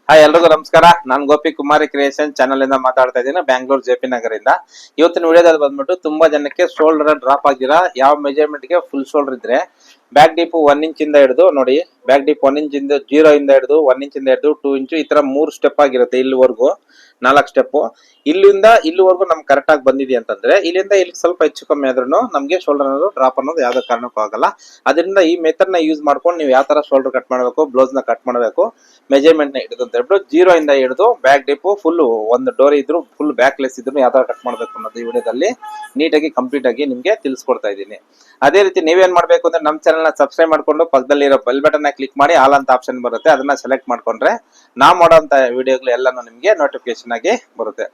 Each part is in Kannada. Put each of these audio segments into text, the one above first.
ಹಾಯ್ ಎಲ್ರಿಗೂ ನಮಸ್ಕಾರ. ನಾನು ಗೋಪಿ ಕುಮಾರಿ ಕ್ರಿಯೇಷನ್ ಚಾನಲ್ ಇಂದ ಮಾತಾಡ್ತಾ ಇದ್ದೀನಿ, ಬ್ಯಾಂಗ್ಳೂರ್ ಜೆಪಿ ನಗರಿಂದ. ಇವತ್ತಿನ ವಿಡಿಯೋದಲ್ಲಿ ಬಂದ್ಬಿಟ್ಟು ತುಂಬಾ ಜನಕ್ಕೆ ಶೋಲ್ಡರ್ ಡ್ರಾಪ್ ಆಗಿರಾ, ಯಾವ ಮೆಜರ್ಮೆಂಟ್ ಗೆ ಫುಲ್ ಶೋಲ್ಡರ್ ಇದ್ರೆ ಬ್ಯಾಕ್ ಡೀಪ್ 1 ಇಂಚ್ ಇಂದ ಹಿಡಿದು ನೋಡಿ, ಬ್ಯಾಕ್ ಡೀಪ್ 1 ಇಂಚ್ ಇಂದ 0 ಇಂದ ಹಿಡಿದು 1 ಇಂಚ್ ಇಂದ ಹಿಡಿದು 2 ಇಂಚು ಈ ತರ 3 ಸ್ಟೆಪ್ ಆಗಿರುತ್ತೆ. ಇಲ್ಲಿವರೆಗೂ 4 ಸ್ಟೆಪ್, ಇಲ್ಲಿಂದ ಇಲ್ಲಿವರೆಗೂ ನಮ್ಗೆ ಕರೆಕ್ಟ್ ಆಗಿ ಬಂದಿದೆ ಅಂತಂದ್ರೆ ಇಲ್ಲಿಂದ ಇಲ್ಲಿ ಸ್ವಲ್ಪ ಹೆಚ್ಚು ಕಮ್ಮಿ ಆದ್ರೂ ನಮ್ಗೆ ಶೋಲ್ಡರ್ ಅನ್ನೋದು ಡ್ರಾಪ್ ಅನ್ನೋದು ಯಾವ್ದೇ ಕಾರಣಕ್ಕೂ ಆಗಲ್ಲ. ಅದರಿಂದ ಈ ಮೆಥಡ್ ನ ಯೂಸ್ ಮಾಡ್ಕೊಂಡು ನೀವು ಯಾವ ತರ ಶೋಲ್ಡರ್ ಕಟ್ ಮಾಡಬೇಕು, ಬ್ಲೌಸ್ ನ ಕಟ್ ಮಾಡಬೇಕು, ಮೆಜರ್ಮೆಂಟ್ ನ ಹಿಡಿದು ಅಂತ ಹೇಳ್ಬಿಟ್ಟು 0 ಇಂದ ಹಿಡಿದು ಬ್ಯಾಕ್ ಡಿಪ್ ಫುಲ್ ಒಂದು ಡೋರಿ ಇದ್ರು ಫುಲ್ ಬ್ಯಾಕ್ ಲೆಸ್ ಇದ್ರು ಯಾವ ತರ ಕಟ್ ಮಾಡಬೇಕು ಅನ್ನೋದು ಈ ವಿಡಿಯೋದಲ್ಲಿ ನೀಟಾಗಿ ಕಂಪ್ಲೀಟ್ ಆಗಿ ನಿಮ್ಗೆ ತಿಳಿಸ್ಕೊಡ್ತಾ ಇದ್ದೀನಿ. ಅದೇ ರೀತಿ ನೀವೇನ್ ಮಾಡ್ಬೇಕು ಅಂದ್ರೆ ನಮ್ಮ ಚಾನಲ್ ನ ಸಬ್ಸ್ಕ್ರೈಬ್ ಮಾಡ್ಕೊಂಡು ಪಕ್ಕದಲ್ಲಿ ಇರೋ ಬೆಲ್ ಬಟನ್ ನ ಕ್ಲಿಕ್ ಮಾಡಿ ಆಲ್ ಅಂತ ಆಪ್ಷನ್ ಬರುತ್ತೆ, ಅದನ್ನ ಸೆಲೆಕ್ಟ್ ಮಾಡ್ಕೊಂಡ್ರೆ ನಾವು ಮಾಡೋಂತ ವಿಡಿಯೋಗಳು ಎಲ್ಲಾನು ನಿಮ್ಗೆ ನೋಟಿಫಿಕೇಶನ್ ಆಗಿ ಬರುತ್ತೆ.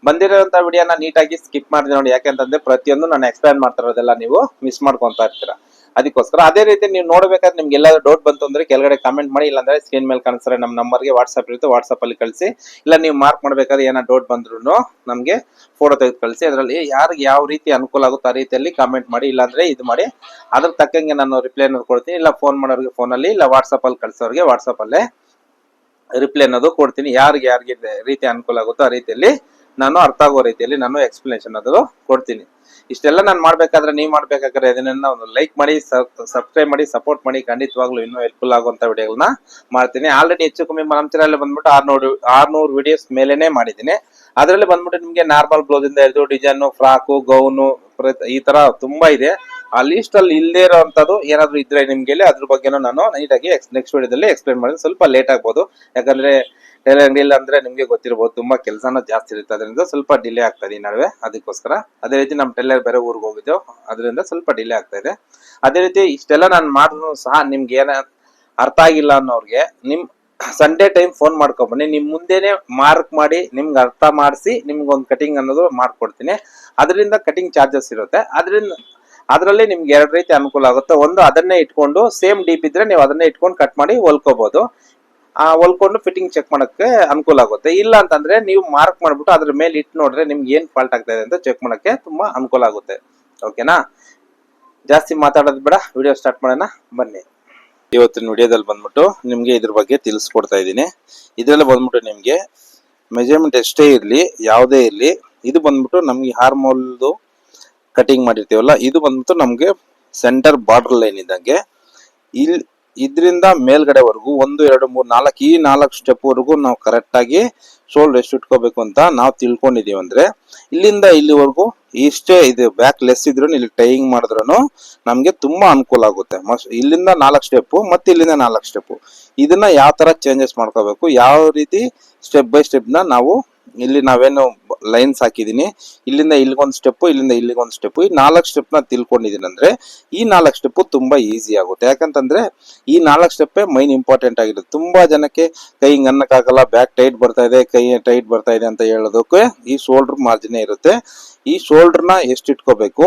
ಬಂದಿರೋಂತ ವಿಡಿಯೋನ ನೀಟಾಗಿ ಸ್ಕಿಪ್ ಮಾಡಿದ್ರೆ ನೋಡಿ, ಯಾಕೆಂತಂದ್ರೆ ಪ್ರತಿಯೊಂದು ನಾನು ಎಕ್ಸ್ಪ್ಲೈನ್ ಮಾಡ್ತಾ ಇರೋದೆಲ್ಲ ನೀವು ಮಿಸ್ ಮಾಡ್ಕೊಂತಾ ಇರ್ತೀರಾ. ಅದಕ್ಕೋಸ್ಕರ ಅದೇ ರೀತಿ ನೀವು ನೋಡ್ಬೇಕಾದ್ರೆ ನಿಮ್ಗೆ ಎಲ್ಲಾದ್ರೂ ಡೌಟ್ ಬಂತು ಅಂದ್ರೆ ಕೆಳಗಡೆ ಕಾಮೆಂಟ್ ಮಾಡಿ, ಇಲ್ಲಾಂದ್ರೆ ಸ್ಕ್ರೀನ್ ಮೇಲೆ ಕಾಣಿಸ್ತಾರೆ ನಮ್ಮ ನಂಬರ್ಗೆ ವಾಟ್ಸ್ಆಪ್ ಇರುತ್ತೆ, ವಾಟ್ಸ್ಆಪ್ ಅಲ್ಲಿ ಕಳಿಸಿ. ಇಲ್ಲ ನೀವು ಮಾರ್ಕ್ ಮಾಡ್ಬೇಕಾದ್ರೆ ಏನೋ ಡೌಟ್ ಬಂದ್ರು ನಮ್ಗೆ ಫೋಟೋ ತೆಗೆದು ಕಳಿಸಿ. ಅದರಲ್ಲಿ ಯಾರಿಗೆ ಯಾವ ರೀತಿ ಅನುಕೂಲ ಆಗುತ್ತೋ ಆ ರೀತಿಯಲ್ಲಿ ಕಾಮೆಂಟ್ ಮಾಡಿ, ಇಲ್ಲಾಂದ್ರೆ ಇದು ಮಾಡಿ, ಅದ್ರ ತಕ್ಕಂಗೆ ನಾನು ರಿಪ್ಲೈ ಅನ್ನೋದು ಕೊಡ್ತೀನಿ. ಇಲ್ಲ ಫೋನ್ ಮಾಡೋರಿಗೆ ಫೋನಲ್ಲಿ, ಇಲ್ಲ ವಾಟ್ಸ್ಆಪ್ ಅಲ್ಲಿ ಕಳಿಸೋರಿಗೆ ವಾಟ್ಸ್ಆಪ್ ಅಲ್ಲೇ ರಿಪ್ಲೈ ಅನ್ನೋದು ಕೊಡ್ತೀನಿ. ಯಾರಿಗೆ ರೀತಿ ಅನುಕೂಲ ಆಗುತ್ತೋ ಆ ರೀತಿಯಲ್ಲಿ ನಾನು ಅರ್ಥ ಆಗೋ ರೀತಿಯಲ್ಲಿ ನಾನು ಎಕ್ಸ್ಪ್ಲನೇಷನ್ ಅದು ಕೊಡ್ತೀನಿ. ಇಷ್ಟೆಲ್ಲ ನಾನು ಮಾಡ್ಬೇಕಾದ್ರೆ ನೀವು ಮಾಡ್ಬೇಕಾದ್ರೆ ಅದನ್ನ ಒಂದು ಲೈಕ್ ಮಾಡಿ, ಸಬ್ಸ್ಕ್ರೈಬ್ ಮಾಡಿ, ಸಪೋರ್ಟ್ ಮಾಡಿ. ಖಂಡಿತವಾಗ್ಲೂ ಇನ್ನೂ ಹೆಲ್ಪ್ಫುಲ್ ಆಗುವಂತ ವಿಡಿಯೋಗಳನ್ನ ಮಾಡ್ತೀನಿ. ಆಲ್ರೆಡಿ ಹೆಚ್ಚು ಕಮ್ಮಿ ನಮ್ಮ ಚಾನಲ್ ಬಂದ್ಬಿಟ್ಟು 600 ವಿಡಿಯೋಸ್ ಮೇಲೆನೆ ಮಾಡಿದ್ದೀನಿ. ಅದರಲ್ಲಿ ಬಂದ್ಬಿಟ್ಟು ನಿಮ್ಗೆ ನಾರ್ಮಲ್ ಬ್ಲೌಸ್ ಇಂದ ಹಿಡಿದು ಡಿಸೈನ್, ಫ್ರಾಕು, ಗೌನು ಈ ತರ ತುಂಬಾ ಇದೆ. ಆ ಲಿಸ್ಟ್ ಅಲ್ಲಿ ಇಲ್ಲದೆ ಇರೋಂಥದ್ದು ಏನಾದ್ರು ಇದ್ರೆ ನಿಮ್ಗೆ ಅದ್ರ ಬಗ್ಗೆನೂ ನಾನು ನೀಟಾಗಿ ನೆಕ್ಸ್ಟ್ ವಿಡಿಯೋದಲ್ಲಿ ಎಕ್ಸ್ಪ್ಲೈನ್ ಮಾಡಿದ್ರೆ ಸ್ವಲ್ಪ ಲೇಟ್ ಆಗ್ಬೋದು. ಯಾಕಂದ್ರೆ ಟೈಲರ್ ಅಂಗಡಿಯಲ್ಲಿ ಅಂದ್ರೆ ನಿಮ್ಗೆ ಗೊತ್ತಿರಬಹುದು, ತುಂಬಾ ಕೆಲಸನ ಜಾಸ್ತಿ ಇರುತ್ತೆ, ಅದರಿಂದ ಸ್ವಲ್ಪ ಡಿಲೇ ಆಗ್ತಾ ಇದೆ ಈ ನಡುವೆ. ಅದಕ್ಕೋಸ್ಕರ ಅದೇ ರೀತಿ ನಮ್ಮ ಟೈಲರ್ ಬೇರೆ ಊರಿಗೆ ಹೋಗಿದ್ದೆವು, ಅದರಿಂದ ಸ್ವಲ್ಪ ಡಿಲೇ ಆಗ್ತಾ ಇದೆ. ಅದೇ ರೀತಿ ಇಷ್ಟೆಲ್ಲ ನಾನು ಮಾಡಿದ್ರು ಸಹ ನಿಮ್ಗೆ ಏನ ಅರ್ಥ ಆಗಿಲ್ಲ ಅನ್ನೋರ್ಗೆ ನಿಮ್ ಸಂಡೇ ಟೈಮ್ ಫೋನ್ ಮಾಡ್ಕೊಂಬನ್ನಿ, ನಿಮ್ ಮುಂದೆನೆ ಮಾರ್ಕ್ ಮಾಡಿ ನಿಮ್ಗೆ ಅರ್ಥ ಮಾಡಿಸಿ ನಿಮ್ಗೆ ಒಂದು ಕಟಿಂಗ್ ಅನ್ನೋದು ಮಾಡ್ಕೊಡ್ತೀನಿ. ಅದರಿಂದ ಕಟಿಂಗ್ ಚಾರ್ಜಸ್ ಇರುತ್ತೆ. ಅದರಲ್ಲಿ ನಿಮ್ಗೆ 2 ರೀತಿ ಅನುಕೂಲ ಆಗುತ್ತೆ. ಒಂದು ಅದನ್ನೇ ಇಟ್ಕೊಂಡು ಸೇಮ್ ಡೀಪ್ ಇದ್ರೆ ನೀವು ಅದನ್ನೇ ಇಟ್ಕೊಂಡು ಕಟ್ ಮಾಡಿ ಹೊಲ್ಕೋಬಹುದು. ಹೊಲ್ಕೊಂಡು ಫಿಟ್ಟಿಂಗ್ ಚೆಕ್ ಮಾಡಕ್ಕೆ ಅನುಕೂಲ ಆಗುತ್ತೆ. ಇಲ್ಲ ಅಂತಂದ್ರೆ ನೀವು ಮಾರ್ಕ್ ಮಾಡ್ಬಿಟ್ಟು ಅದ್ರ ಮೇಲೆ ಇಟ್ಟು ನೋಡ್ರೆ ನಿಮ್ಗೆ ಏನ್ ಫಾಲ್ಟ್ ಆಗ್ತಾ ಇದೆ ಅಂತ ಚೆಕ್ ಮಾಡಕ್ಕೆ ತುಂಬಾ ಅನುಕೂಲ ಆಗುತ್ತೆ. ಓಕೆನಾ, ಜಾಸ್ತಿ ಮಾತಾಡೋದು ಬೇಡ, ವಿಡಿಯೋ ಸ್ಟಾರ್ಟ್ ಮಾಡೋಣ ಬನ್ನಿ. ಇವತ್ತಿನ ವಿಡಿಯೋದಲ್ಲಿ ಬಂದ್ಬಿಟ್ಟು ನಿಮ್ಗೆ ಇದ್ರ ಬಗ್ಗೆ ತಿಳಿಸ್ಕೊಡ್ತಾ ಇದ್ದೀನಿ. ಇದ್ರಲ್ಲಿ ಬಂದ್ಬಿಟ್ಟು ನಿಮ್ಗೆ ಮೆಜರ್ಮೆಂಟ್ ಎಷ್ಟೇ ಇರ್ಲಿ, ಯಾವುದೇ ಇರ್ಲಿ, ಇದು ಬಂದ್ಬಿಟ್ಟು ನಮ್ಗೆ ಹಾರ್ಮೋಲ್ದು ಕಟಿಂಗ್ ಮಾಡಿರ್ತೀವಲ್ಲ, ಇದು ಬಂದ್ಬಿಟ್ಟು ನಮ್ಗೆ ಸೆಂಟರ್ ಬಾರ್ಡರ್ ಲೈನ್ ಇದ್ದಂಗೆ ಇದರಿಂದ ಮೇಲ್ಗಡೆವರೆಗೂ 1 2 3 4 ಈ 4 ಸ್ಟೆಪ್ ವರೆಗೂ ನಾವು ಕರೆಕ್ಟ್ ಆಗಿ ಶೋಲ್ಡರ್ ಎಷ್ಟು ಇಟ್ಕೋಬೇಕು ಅಂತ ನಾವು ತಿಳ್ಕೊಂಡಿದೀವಿ ಅಂದ್ರೆ ಇಲ್ಲಿಂದ ಇಲ್ಲಿವರೆಗೂ ಇಷ್ಟೇ ಇದು ಬ್ಯಾಕ್ ಲೆಸ್ ಇದ್ರು ಇಲ್ಲಿ ಟೈಯಿಂಗ್ ಮಾಡಿದ್ರು ನಮ್ಗೆ ತುಂಬಾ ಅನುಕೂಲ ಆಗುತ್ತೆ. ಇಲ್ಲಿಂದ 4 ಸ್ಟೆಪ್ ಮತ್ತೆ ಇಲ್ಲಿಂದ 4 ಸ್ಟೆಪ್, ಇದನ್ನ ಯಾವ ತರ ಚೇಂಜಸ್ ಮಾಡ್ಕೋಬೇಕು, ಯಾವ ರೀತಿ ಸ್ಟೆಪ್ ಬೈ ಸ್ಟೆಪ್ ನ ನಾವು ಇಲ್ಲಿ ನಾವೇನು ಲೈನ್ಸ್ ಹಾಕಿದೀನಿ, ಇಲ್ಲಿಂದ ಇಲ್ಲಿಗೊಂದು ಸ್ಟೆಪ್, ಇಲ್ಲಿಂದ ಇಲ್ಲಿಗೊಂದು ಸ್ಟೆಪ್, ಈ 4 ಸ್ಟೆಪ್ ನ ತಿಳ್ಕೊಂಡಿದೀನಿ ಅಂದ್ರೆ ಈ 4 ಸ್ಟೆಪ್ ತುಂಬಾ ಈಸಿ ಆಗುತ್ತೆ. ಯಾಕಂತಂದ್ರೆ ಈ 4 ಸ್ಟೆಪ್ ಮೈನ್ ಇಂಪಾರ್ಟೆಂಟ್ ಆಗಿರುತ್ತೆ. ತುಂಬಾ ಜನಕ್ಕೆ ಕೈ ಹಿಂಗ್ ಅನ್ನಕ್ಕಾಗಲ್ಲ, ಬ್ಯಾಕ್ ಟೈಟ್ ಬರ್ತಾ ಇದೆ, ಕೈ ಟೈಟ್ ಬರ್ತಾ ಇದೆ ಅಂತ ಹೇಳೋದಕ್ಕೆ ಈ ಶೋಲ್ಡರ್ ಮಾರ್ಜಿನ್ ಇರುತ್ತೆ. ಈ ಶೋಲ್ಡರ್ ನ ಎಷ್ಟು ಇಟ್ಕೋಬೇಕು,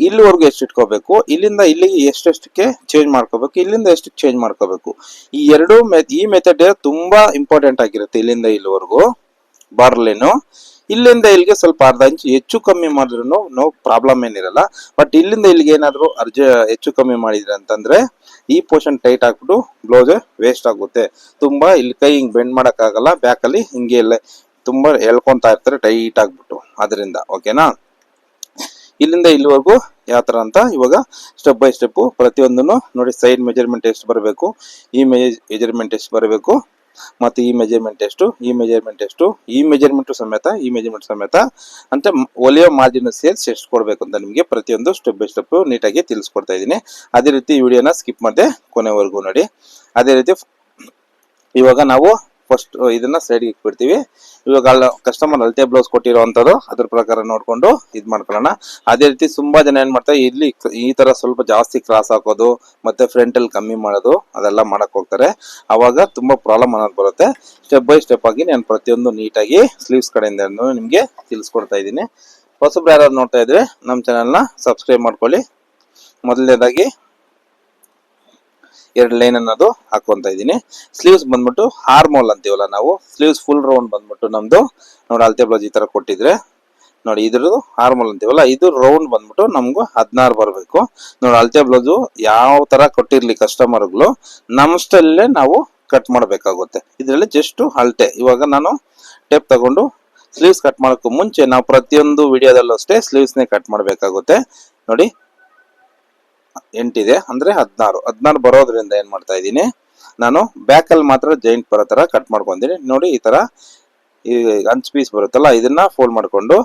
ಇಲ್ಲಿವರೆಗೂ ಎಷ್ಟು ಇಟ್ಕೋಬೇಕು, ಇಲ್ಲಿಂದ ಇಲ್ಲಿಗೆ ಎಷ್ಟೆಷ್ಟಕ್ಕೆ ಚೇಂಜ್ ಮಾಡ್ಕೋಬೇಕು, ಇಲ್ಲಿಂದ ಎಷ್ಟು ಚೇಂಜ್ ಮಾಡ್ಕೋಬೇಕು, ಈ ಎರಡು ಈ ಮೆಥಡ್ ತುಂಬಾ ಇಂಪಾರ್ಟೆಂಟ್ ಆಗಿರುತ್ತೆ. ಇಲ್ಲಿಂದ ಇಲ್ಲಿವರೆಗೂ ಬಾರ್ಡರ್ ಲೈನು, ಇಲ್ಲಿಂದ ಇಲ್ಲಿಗೆ ಸ್ವಲ್ಪ ಅರ್ಧ ಇಂಚು ಹೆಚ್ಚು ಕಮ್ಮಿ ಮಾಡಿದ್ರು ನೋ ಪ್ರಾಬ್ಲಮ್ ಏನಿರಲ್ಲ. ಬಟ್ ಇಲ್ಲಿಂದ ಇಲ್ಲಿಗೆ ಏನಾದ್ರು ಹೆಚ್ಚು ಕಮ್ಮಿ ಮಾಡಿದ್ರೆ ಅಂತಂದ್ರೆ ಈ ಪೋರ್ಷನ್ ಟೈಟ್ ಆಗ್ಬಿಟ್ಟು ಬ್ಲೌಸ್ ವೇಸ್ಟ್ ಆಗುತ್ತೆ. ತುಂಬಾ ಇಲ್ಲಿ ಕೈ ಹಿಂಗ್ ಬೆಂಡ್ ಮಾಡಕ್ ಆಗಲ್ಲ, ಬ್ಯಾಕ್ ಅಲ್ಲಿ ಹಿಂಗೆ ಎಲ್ಲ ತುಂಬಾ ಎಳ್ಕೊಂತಾ ಇರ್ತಾರೆ ಟೈಟ್ ಆಗ್ಬಿಟ್ಟು, ಅದರಿಂದ. ಓಕೆನಾ, ಇಲ್ಲಿಂದ ಇಲ್ಲಿವರೆಗೂ ಯಾವ ತರ ಅಂತ ಇವಾಗ ಸ್ಟೆಪ್ ಬೈ ಸ್ಟೆಪ್ ಪ್ರತಿಯೊಂದನ್ನು ನೋಡಿ. ಸೈಡ್ ಮೆಜರ್ಮೆಂಟ್ ಎಷ್ಟು ಬರಬೇಕು, ಈ ಮೆಜರ್ಮೆಂಟ್ ಎಷ್ಟು ಬರಬೇಕು, ಮತ್ತೆ ಈ ಮೆಜರ್ಮೆಂಟ್ ಎಷ್ಟು, ಈ ಮೆಜರ್ಮೆಂಟ್ ಎಷ್ಟು, ಈ ಮೆಜರ್ಮೆಂಟ್ ಸಮೇತ, ಈ ಮೆಜರ್ಮೆಂಟ್ ಸಮೇತ ಅಂತ ಹೊಲಿಯೋ ಮಾರ್ಜಿನ್ ಸೇರ್ಸ್ ಎಷ್ಟು ಕೊಡ್ಬೇಕು ಅಂತ ನಿಮ್ಗೆ ಪ್ರತಿಯೊಂದು ಸ್ಟೆಪ್ ಬೈ ಸ್ಟೆಪ್ ನೀಟಾಗಿ ತಿಳಿಸ್ಕೊಡ್ತಾ ಇದ್ದೀನಿ. ಅದೇ ರೀತಿ ವಿಡಿಯೋನ ಸ್ಕಿಪ್ ಮಾಡದೆ ಕೊನೆವರೆಗೂ ನೋಡಿ. ಅದೇ ರೀತಿ ಇವಾಗ ನಾವು ಫಸ್ಟ್ ಇದನ್ನ ಸೈಡ್ಗೆ ಇಟ್ಬಿಡ್ತೀವಿ. ಇವಾಗ ಕಸ್ಟಮರ್ ಅಳತೆ ಬ್ಲೌಸ್ ಕೊಟ್ಟಿರೋಂಥದ್ದು ಅದ್ರ ಪ್ರಕಾರ ನೋಡ್ಕೊಂಡು ಇದ್ ಮಾಡ್ಕೊಳ್ಳೋಣ. ಅದೇ ರೀತಿ ತುಂಬಾ ಜನ ಏನ್ ಮಾಡ್ತಾರೆ, ಇಲ್ಲಿ ಈ ತರ ಸ್ವಲ್ಪ ಜಾಸ್ತಿ ಕ್ರಾಸ್ ಹಾಕೋದು ಮತ್ತೆ ಫ್ರಂಟ್ ಅಲ್ಲಿ ಕಮ್ಮಿ ಮಾಡೋದು ಅದೆಲ್ಲ ಮಾಡಕ್ ಹೋಗ್ತಾರೆ. ಅವಾಗ ತುಂಬಾ ಪ್ರಾಬ್ಲಮ್ ಅನ್ನೋದು ಬರುತ್ತೆ. ಸ್ಟೆಪ್ ಬೈ ಸ್ಟೆಪ್ ಆಗಿ ನಾನು ಪ್ರತಿಯೊಂದು ನೀಟಾಗಿ ಸ್ಲೀವ್ಸ್ ಕಡೆಯಿಂದ ನಿಮ್ಗೆ ತಿಳಿಸ್ಕೊಡ್ತಾ ಇದ್ದೀನಿ. ಹೊಸಬ್ರು ಯಾರು ನೋಡ್ತಾ ಇದ್ರೆ ನಮ್ಮ ಚಾನಲ್ ನ ಸಬ್ಸ್ಕ್ರೈಬ್ ಮಾಡ್ಕೊಳ್ಳಿ. ಮೊದಲನೇದಾಗಿ 2 ಲೈನ್ ಅನ್ನೋದು ಹಾಕೊಂತ ಇದೀನಿ. ಸ್ಲೀವ್ಸ್ ಬಂದ್ಬಿಟ್ಟು ಹಾರ್ಮೋಲ್ ಅಂತೀವಲ್ಲ ನಾವು, ಸ್ಲೀವ್ಸ್ ಫುಲ್ ರೌಂಡ್ ಬಂದ್ಬಿಟ್ಟು ನಮ್ದು ನೋಡಿ ಅಳತೆ ಬ್ಲೌಸ್ ಈ ತರ ಕೊಟ್ಟಿದ್ರೆ ನೋಡಿ, ಇದ್ರದ್ದು ಹಾರ್ಮೋಲ್ ಅಂತೀವಲ್ಲ, ಇದು ರೌಂಡ್ ಬಂದ್ಬಿಟ್ಟು ನಮ್ಗೂ 16 ಬರಬೇಕು. ನೋಡಿ ಅಳತೆ ಬ್ಲೌಸ್ ಯಾವ ತರ ಕೊಟ್ಟಿರ್ಲಿ ಕಸ್ಟಮರ್ಗಳು, ನಮ್ಮ ಸ್ಟೈಲೇ ನಾವು ಕಟ್ ಮಾಡಬೇಕಾಗುತ್ತೆ. ಇದರಲ್ಲಿ ಜಸ್ಟ್ ಅಳತೆ. ಇವಾಗ ನಾನು ಟೇಪ್ ತಗೊಂಡು ಸ್ಲೀವ್ಸ್ ಕಟ್ ಮಾಡೋಕ್ಕೂ ಮುಂಚೆ ನಾವು ಪ್ರತಿಯೊಂದು ವಿಡಿಯೋದಲ್ಲೂ ಅಷ್ಟೇ ಸ್ಲೀವ್ಸ್ನೇ ಕಟ್ ಮಾಡಬೇಕಾಗುತ್ತೆ. ನೋಡಿ 8 ಇದೆ ಅಂದ್ರೆ 16 ಬರೋದ್ರಿಂದ ಏನ್ ಮಾಡ್ತಾ ಇದ್ದೀನಿ, ನಾನು ಬ್ಯಾಕ್ ಅಲ್ಲಿ ಮಾತ್ರ ಜಾಯಿಂಟ್ ಬರೋ ತರ ಕಟ್ ಮಾಡ್ಕೊಂತೀನಿ. ನೋಡಿ ಈ ತರ ಈ ಅಂಚ್ ಪೀಸ್ ಬರುತ್ತಲ್ಲ, ಇದನ್ನ ಫೋಲ್ಡ್ ಮಾಡ್ಕೊಂಡು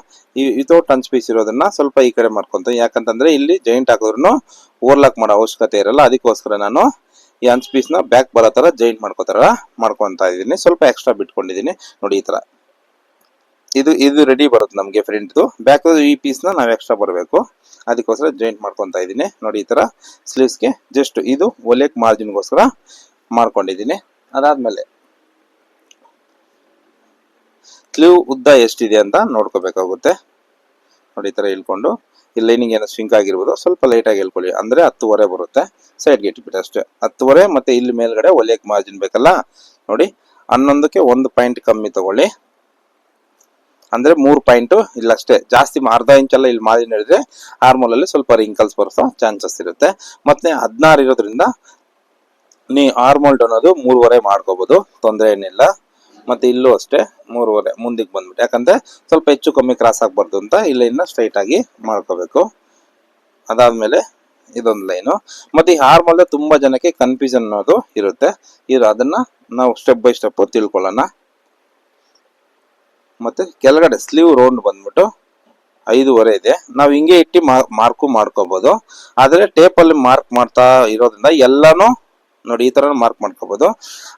ಈ ವಿತೌಟ್ ಅಂಚ್ ಪೀಸ್ ಇರೋದನ್ನ ಸ್ವಲ್ಪ ಈ ಕಡೆ ಮಾಡ್ಕೊಂತೀನಿ. ಯಾಕಂತಂದ್ರೆ ಇಲ್ಲಿ ಜಾಯಿಂಟ್ ಹಾಕಿದ್ರು ಓವರ್ಲಾಕ್ ಮಾಡೋ ಅವಶ್ಯಕತೆ ಇರಲ್ಲ. ಅದಕ್ಕೋಸ್ಕರ ನಾನು ಈ ಅಂಚ್ ಪೀಸ್ ನ ಬ್ಯಾಕ್ ಬರೋ ತರ ಜಾಯಿಂಟ್ ಮಾಡ್ಕೊಂತ ಇದೀನಿ. ಸ್ವಲ್ಪ ಎಕ್ಸ್ಟ್ರಾ ಬಿಟ್ಕೊಂಡಿದೀನಿ. ನೋಡಿ ಈ ತರ ಇದು ರೆಡಿ ಬರುತ್ತೆ ನಮ್ಗೆ ಫ್ರಂಟ್ದು. ಬ್ಯಾಕ್ ಈ ಪೀಸ್ ನ ನಾವ್ ಎಕ್ಸ್ಟ್ರಾ ಬರಬೇಕು, ಅದಕ್ಕೋಸ್ಕರ ಜಾಯಿಂಟ್ ಮಾಡ್ಕೊಂತ ಇದೀನಿ. ನೋಡಿ ಈ ತರ ಸ್ಲೀವ್ಸ್ಗೆ ಜಸ್ಟ್ ಇದು ಒಲೆಕ್ ಮಾರ್ಜಿನ್ಗೋಸ್ಕರ ಮಾಡ್ಕೊಂಡಿದೀನಿ. ಅದಾದ್ಮೇಲೆ ಸ್ಲೀವ್ ಉದ್ದ ಎಷ್ಟಿದೆ ಅಂತ ನೋಡ್ಕೋಬೇಕಾಗುತ್ತೆ. ನೋಡಿ ಈ ತರ ಇಳ್ಕೊಂಡು ಈ ಲೈನಿಂಗ್ ಏನೋ ಸ್ವಿಂಕ್ ಆಗಿರ್ಬೋದು, ಸ್ವಲ್ಪ ಲೈಟ್ ಆಗಿ ಹೇಳ್ಕೊಳ್ಳಿ. ಅಂದ್ರೆ 10.5 ಬರುತ್ತೆ. ಸೈಡ್ಗೆ ಇಟ್ಬಿಟ್ಟು ಅಷ್ಟೇ 10.5. ಮತ್ತೆ ಇಲ್ಲಿ ಮೇಲ್ಗಡೆ ಒಲೆಕ್ ಮಾರ್ಜಿನ್ ಬೇಕಲ್ಲ, ನೋಡಿ 11ಕ್ಕೆ 1 ಪಾಯಿಂಟ್ ಕಮ್ಮಿ ತಗೊಳ್ಳಿ. ಅಂದ್ರೆ 3 ಪಾಯಿಂಟ್ ಇಲ್ಲ ಅಷ್ಟೇ, ಜಾಸ್ತಿ ಅರ್ಧ ಇಂಚ್ ಎಲ್ಲ ಇಲ್ಲಿ ಮಾರ್ಜಿನ್ ಹೇಳಿದ್ರೆ ಆರ್ಮೋಲ್ ಅಲ್ಲಿ ಸ್ವಲ್ಪ ರಿಂಕಲ್ಸ್ ಬರೋ ಚಾನ್ಸಸ್ ಇರುತ್ತೆ. ಮತ್ತೆ 16 ಇರೋದ್ರಿಂದ ನೀವು ಆರ್ಮೋಲ್ ಅನ್ನೋದು 3.5 ಮಾಡ್ಕೋಬಹುದು, ತೊಂದರೆ ಏನಿಲ್ಲ. ಮತ್ತೆ ಇಲ್ಲೂ ಅಷ್ಟೇ 3.5 ಮುಂದಕ್ಕೆ ಬಂದ್ಬಿಟ್ಟು, ಯಾಕಂದ್ರೆ ಸ್ವಲ್ಪ ಹೆಚ್ಚು ಕಮ್ಮಿ ಕ್ರಾಸ್ ಆಗ್ಬಾರ್ದು ಅಂತ ಇಲ್ಲಿ ಸ್ಟ್ರೈಟ್ ಆಗಿ ಮಾಡ್ಕೋಬೇಕು. ಅದಾದ್ಮೇಲೆ ಇದೊಂದು ಲೈನು. ಮತ್ತೆ ಈ ಆರ್ಮೋಲ್ ತುಂಬಾ ಜನಕ್ಕೆ ಕನ್ಫ್ಯೂಷನ್ ಅನ್ನೋದು ಇರುತ್ತೆ. ಅದನ್ನ ನಾವು ಸ್ಟೆಪ್ ಬೈ ಸ್ಟೆಪ್ ತಿಳ್ಕೊಳ್ಳೋಣ. ಮತ್ತೆ ಕೆಳಗಡೆ ಸ್ಲೀವ್ ರೌಂಡ್ ಬಂದ್ಬಿಟ್ಟು 5.5 ಇದೆ. ನಾವು ಹಿಂಗೆ ಇಟ್ಟು ಮಾರ್ಕು ಮಾಡ್ಕೋಬಹುದು. ಆದ್ರೆ ಟೇಪ್ ಅಲ್ಲಿ ಮಾರ್ಕ್ ಮಾಡ್ತಾ ಇರೋದ್ರಿಂದ ಎಲ್ಲಾನು ನೋಡಿ ಈ ತರ ಮಾರ್ಕ್ ಮಾಡ್ಕೋಬಹುದು.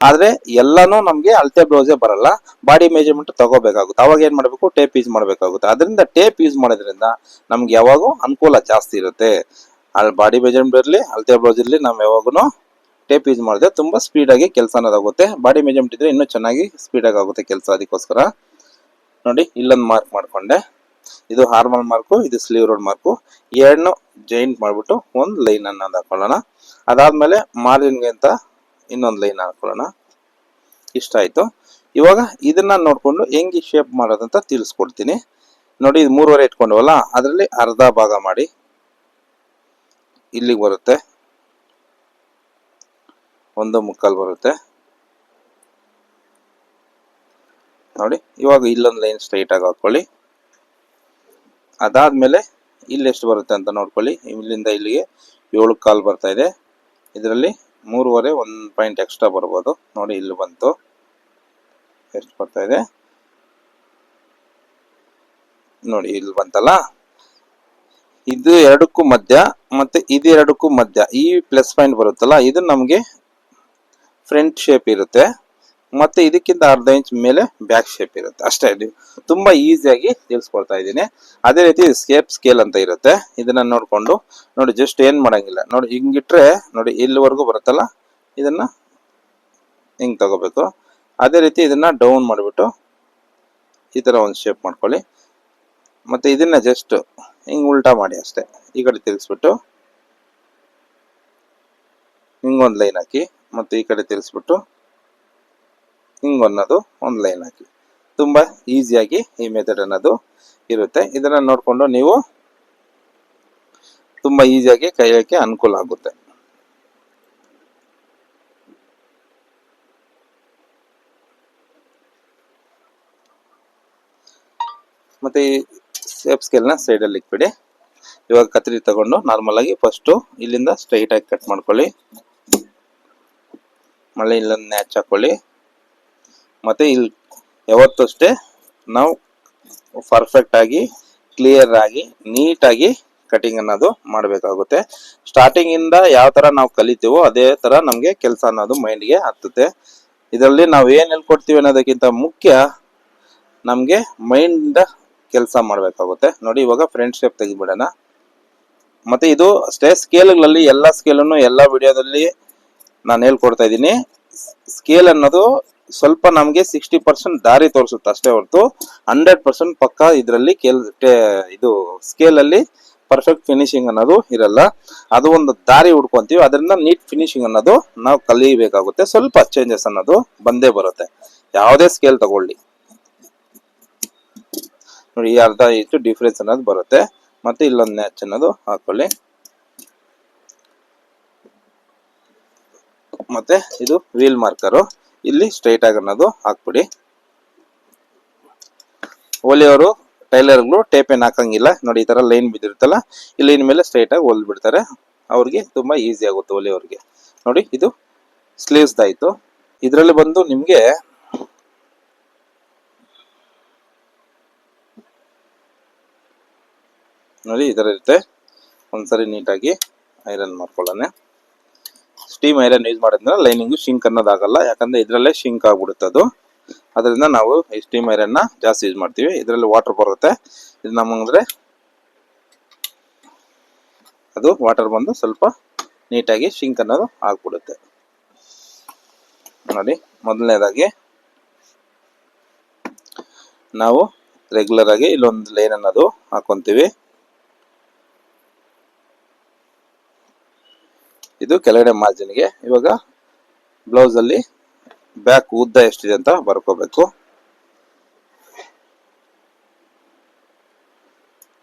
ಆದ್ರೆ ಎಲ್ಲಾನು ನಮ್ಗೆ ಅಳತೆ ಬ್ಲೌಸೇ ಬರಲ್ಲ, ಬಾಡಿ ಮೆಜರ್ಮೆಂಟ್ ತಗೋಬೇಕಾಗುತ್ತೆ. ಅವಾಗ ಏನ್ ಮಾಡ್ಬೇಕು, ಟೇಪ್ ಯೂಸ್ ಮಾಡ್ಬೇಕಾಗುತ್ತೆ. ಅದರಿಂದ ಟೇಪ್ ಯೂಸ್ ಮಾಡೋದ್ರಿಂದ ನಮ್ಗೆ ಯಾವಾಗೂ ಅನುಕೂಲ ಜಾಸ್ತಿ ಇರುತ್ತೆ. ಅಲ್ಲಿ ಬಾಡಿ ಮೆಜರ್ಮೆಂಟ್ ಇರಲಿ, ಅಳತೆ ಬ್ಲೌಸ್ ಇರಲಿ, ನಾವು ಯಾವಾಗೂ ಟೇಪ್ ಯೂಸ್ ಮಾಡಿದ್ರೆ ತುಂಬಾ ಸ್ಪೀಡ್ ಆಗಿ ಕೆಲಸ ಅನ್ನೋದಾಗುತ್ತೆ. ಬಾಡಿ ಮೆಜರ್ಮೆಂಟ್ ಇದ್ರೆ ಇನ್ನೂ ಚೆನ್ನಾಗಿ ಸ್ಪೀಡ್ ಆಗಿ ಆಗುತ್ತೆ ಕೆಲಸ. ಅದಕ್ಕೋಸ್ಕರ ನೋಡಿ ಇಲ್ಲೊಂದು ಮಾರ್ಕ್ ಮಾಡ್ಕೊಂಡೆ. ಇದು ಹಾರ್ಮಲ್ ಮಾರ್ಕು, ಇದು ಸ್ಲೀವ್ ರೋಡ್ ಮಾರ್ಕು. ಎರಡನ್ನು ಜಾಯಿಂಟ್ ಮಾಡ್ಬಿಟ್ಟು ಒಂದು ಲೈನ್ ಅನ್ನೋದು ಹಾಕೊಳ್ಳೋಣ. ಅದಾದ್ಮೇಲೆ ಮಾರ್ಜಿನ್ಗೆ ಅಂತ ಇನ್ನೊಂದು ಲೈನ್ ಹಾಕೊಳ್ಳೋಣ. ಇಷ್ಟ ಆಯ್ತು. ಇವಾಗ ಇದನ್ನ ನೋಡ್ಕೊಂಡು ಹೆಂಗೆ ಶೇಪ್ ಮಾಡೋದಂತ ತಿಳಿಸ್ಕೊಡ್ತೀನಿ. ನೋಡಿ ಇದು 3.5 ಇಟ್ಕೊಂಡವಲ್ಲ, ಅದರಲ್ಲಿ ಅರ್ಧ ಭಾಗ ಮಾಡಿ ಇಲ್ಲಿಗೆ ಬರುತ್ತೆ, 1.25 ಬರುತ್ತೆ. ನೋಡಿ ಇವಾಗ ಇಲ್ಲೊಂದು ಲೈನ್ ಸ್ಟ್ರೈಟ್ ಆಗಿ ಹಾಕೊಳ್ಳಿ. ಅದಾದ್ಮೇಲೆ ಇಲ್ಲಿ ಎಷ್ಟು ಬರುತ್ತೆ ಅಂತ ನೋಡ್ಕೊಳ್ಳಿ. ಇಲ್ಲಿಂದ ಇಲ್ಲಿಗೆ 7.25 ಬರ್ತಾ ಇದೆ. ಇದರಲ್ಲಿ 3.5 1 ಪಾಯಿಂಟ್ ಎಕ್ಸ್ಟ್ರಾ ಬರ್ಬೋದು. ನೋಡಿ ಇಲ್ಲಿ ಬಂತು, ಎಷ್ಟು ಬರ್ತಾ ಇದೆ ನೋಡಿ, ಇಲ್ಲಿ ಬಂತಲ್ಲ. ಇದು ಎರಡಕ್ಕೂ ಮಧ್ಯ ಮತ್ತೆ ಇದು ಎರಡಕ್ಕೂ ಮಧ್ಯ ಈ ಪ್ಲಸ್ ಪಾಯಿಂಟ್ ಬರುತ್ತಲ್ಲ, ಇದು ನಮ್ಗೆ ಫ್ರಂಟ್ ಶೇಪ್ ಇರುತ್ತೆ. ಮತ್ತೆ ಇದಕ್ಕಿಂತ ಅರ್ಧ ಇಂಚ್ ಮೇಲೆ ಬ್ಯಾಕ್ ಶೇಪ್ ಇರುತ್ತೆ ಅಷ್ಟೇ. ತುಂಬಾ ಈಸಿಯಾಗಿ ತಿಳಿಸ್ಕೊಡ್ತಾ ಇದ್ದೀನಿ. ಅದೇ ರೀತಿ ಸ್ಕೇಲ್ ಅಂತ ಇರುತ್ತೆ. ಇದನ್ನ ನೋಡ್ಕೊಂಡು ನೋಡಿ ಜಸ್ಟ್ ಏನ್ ಮಾಡಂಗಿಲ್ಲ. ನೋಡಿ ಹಿಂಗಿಟ್ರೆ ನೋಡಿ ಇಲ್ಲಿವರೆಗೂ ಬರುತ್ತಲ್ಲ, ಇದನ್ನ ಹಿಂಗ್ ತಗೋಬೇಕು. ಅದೇ ರೀತಿ ಇದನ್ನ ಡೌನ್ ಮಾಡಿಬಿಟ್ಟು ಈ ತರ ಒಂದು ಶೇಪ್ ಮಾಡ್ಕೊಳ್ಳಿ. ಮತ್ತೆ ಇದನ್ನ ಜಸ್ಟ್ ಹಿಂಗ್ ಉಲ್ಟಾ ಮಾಡಿ ಅಷ್ಟೇ. ಈ ಕಡೆ ತಿರ್ಗಿಸ್ಬಿಟ್ಟು ಹಿಂಗೊಂದು ಲೈನ್ ಹಾಕಿ, ಮತ್ತೆ ಈ ಕಡೆ ತಿರ್ಗಿಸ್ಬಿಟ್ಟು ಹಿಂಗನ್ನೋದು ಒಂದು ಲೈನ್ ಹಾಕಿ. ತುಂಬಾ ಈಸಿಯಾಗಿ ಈ ಮೆಥಡ್ ಅನ್ನೋದು ಇರುತ್ತೆ. ಇದನ್ನ ನೋಡ್ಕೊಂಡು ನೀವು ತುಂಬಾ ಈಸಿಯಾಗಿ ಕೈಯಕ್ಕೆ ಅನುಕೂಲ ಆಗುತ್ತೆ. ಮತ್ತೆ ಈ ಶೇಪ್ ಸ್ಕೇಲ್ನ ಸೈಡಲ್ಲಿ ಇಟ್ಬಿಡಿ. ಇವಾಗ ಕತ್ರಿ ತಗೊಂಡು ನಾರ್ಮಲ್ ಆಗಿ ಫಸ್ಟ್ ಇಲ್ಲಿಂದ ಸ್ಟ್ರೈಟ್ ಆಗಿ ಕಟ್ ಮಾಡ್ಕೊಳ್ಳಿ. ಮಳೆ ಇಲ್ಲೊಂದು ನ್ಯಾಚ್ ಹಾಕೊಳ್ಳಿ. ಮತ್ತೆ ಇಲ್ಲಿ ಯಾವತ್ತೂ ಅಷ್ಟೇ ನಾವು ಪರ್ಫೆಕ್ಟ್ ಆಗಿ ಕ್ಲಿಯರ್ ಆಗಿ ನೀಟಾಗಿ ಕಟಿಂಗ್ ಅನ್ನೋದು ಮಾಡಬೇಕಾಗುತ್ತೆ. ಸ್ಟಾರ್ಟಿಂಗ್ ಇಂದ ಯಾವ ತರ ನಾವು ಕಲಿತೀವೋ ಅದೇ ತರ ನಮ್ಗೆ ಕೆಲಸ ಅನ್ನೋದು ಮೈಂಡ್ಗೆ ಹತ್ತುತ್ತೆ. ಇದರಲ್ಲಿ ನಾವು ಏನ್ ಹೇಳ್ಕೊಡ್ತೀವಿ ಅನ್ನೋದಕ್ಕಿಂತ ಮುಖ್ಯ ನಮ್ಗೆ ಮೈಂಡ್ ಕೆಲಸ ಮಾಡ್ಬೇಕಾಗುತ್ತೆ. ನೋಡಿ ಇವಾಗ ಫ್ರಂಟ್ ಶೇಪ್ ತೆಗಿಬಿಡೋಣ. ಮತ್ತೆ ಇದು ಅಷ್ಟೇ ಸ್ಕೇಲ್ಗಳಲ್ಲಿ ಎಲ್ಲ ಸ್ಕೇಲನ್ನು ಎಲ್ಲ ವಿಡಿಯೋದಲ್ಲಿ ನಾನು ಹೇಳ್ಕೊಡ್ತಾ ಇದ್ದೀನಿ. ಸ್ಕೇಲ್ ಅನ್ನೋದು ಸ್ವಲ್ಪ ನಮ್ಗೆ 60% ದಾರಿ ತೋರಿಸುತ್ತೆ ಅಷ್ಟೇ ಹೊರತು 100% ಪಕ್ಕ ಇದರಲ್ಲಿ ಇದು ಸ್ಕೇಲ್ ಅಲ್ಲಿ ಪರ್ಫೆಕ್ಟ್ ಫಿನಿಶಿಂಗ್ ಅನ್ನೋದು ಇರಲ್ಲ. ಅದು ಒಂದು ದಾರಿ ಹುಡ್ಕೊಂತೀವಿ, ಅದರಿಂದ ನೀಟ್ ಫಿನಿಶಿಂಗ್ ಅನ್ನೋದು ನಾವು ಕಲಿಬೇಕಾಗುತ್ತೆ. ಸ್ವಲ್ಪ ಚೇಂಜಸ್ ಅನ್ನೋದು ಬಂದೇ ಬರುತ್ತೆ ಯಾವುದೇ ಸ್ಕೇಲ್ ತಗೊಳ್ಳಿ. ನೋಡಿ ಈ ಅರ್ಧ ಇಂಚು ಡಿಫ್ರೆನ್ಸ್ ಅನ್ನೋದು ಬರುತ್ತೆ. ಮತ್ತೆ ಇಲ್ಲೊಂದು ನ್ಯಾಚ್ ಅನ್ನೋದು ಹಾಕೊಳ್ಳಿ. ಮತ್ತೆ ಇದು ವೀಲ್ ಮಾರ್ಕರು, ಇಲ್ಲಿ ಸ್ಟ್ರೈಟ್ ಆಗಿ ಅನ್ನೋದು ಹಾಕ್ಬಿಡಿ. ಹೊಲಿಯೋರು ಟೈಲರ್ಗಳು ಟೇಪ್ ಏನ್ ಹಾಕಂಗಿಲ್ಲ ನೋಡಿ, ಈ ತರ ಲೈನ್ ಬಿದ್ದಿರುತ್ತಲ್ಲ ಈ ಲೈನ್ ಮೇಲೆ ಸ್ಟ್ರೈಟ್ ಆಗಿ ಹೊಲ್ದ್ ಬಿಡ್ತಾರೆ. ಅವ್ರಿಗೆ ತುಂಬಾ ಈಸಿ ಆಗುತ್ತೆ ಹೊಲಿಯೋರ್ಗೆ. ನೋಡಿ ಇದು ಸ್ಲೀವ್ಸ್ ಆಯ್ತು. ಇದರಲ್ಲಿ ಬಂದು ನಿಮ್ಗೆ ನೋಡಿ ಈ ತರ ಇರುತ್ತೆ. ಒಂದ್ಸರಿ ನೀಟಾಗಿ ಐರನ್ ಮಾಡ್ಕೊಳ್ಳೋಣ. ಸ್ಟೀಮ್ ಐರನ್ ಯೂಸ್ ಮಾಡಿದ್ರೆ ಲೈನಿಂಗ್ ಶಿಂಕ್ ಅನ್ನೋದಾಗಲ್ಲ, ಯಾಕಂದ್ರೆ ಇದ್ರಲ್ಲೇ ಶಿಂಕ್ ಆಗ್ಬಿಡುತ್ತೆ ಅದು. ಅದರಿಂದ ನಾವು ಈ ಸ್ಟೀಮ್ ಐರನ್ ನ ಜಾಸ್ತಿ ಯೂಸ್ ಮಾಡ್ತೀವಿ. ಇದರಲ್ಲಿ ವಾಟರ್ ಬರುತ್ತೆ, ಇದು ನಮ್ಮಂದ್ರೆ ಅದು ವಾಟರ್ ಬಂದು ಸ್ವಲ್ಪ ನೀಟಾಗಿ ಶಿಂಕ್ ಅನ್ನೋದು ಆಗ್ಬಿಡುತ್ತೆ. ನೋಡಿ ಮೊದಲನೇದಾಗಿ ನಾವು ರೆಗ್ಯುಲರ್ ಆಗಿ ಇಲ್ಲೊಂದು ಲೈನ್ ಅನ್ನೋದು ಹಾಕೊಂತೀವಿ. ಇದು ಕೆಳಗಡೆ ಮಾರ್ಜಿನ್ಗೆ. ಇವಾಗ ಬ್ಲೌಸ್ ಅಲ್ಲಿ ಬ್ಯಾಕ್ ಉದ್ದ ಎಷ್ಟಿದೆ ಅಂತ ಬರ್ಕೋಬೇಕು.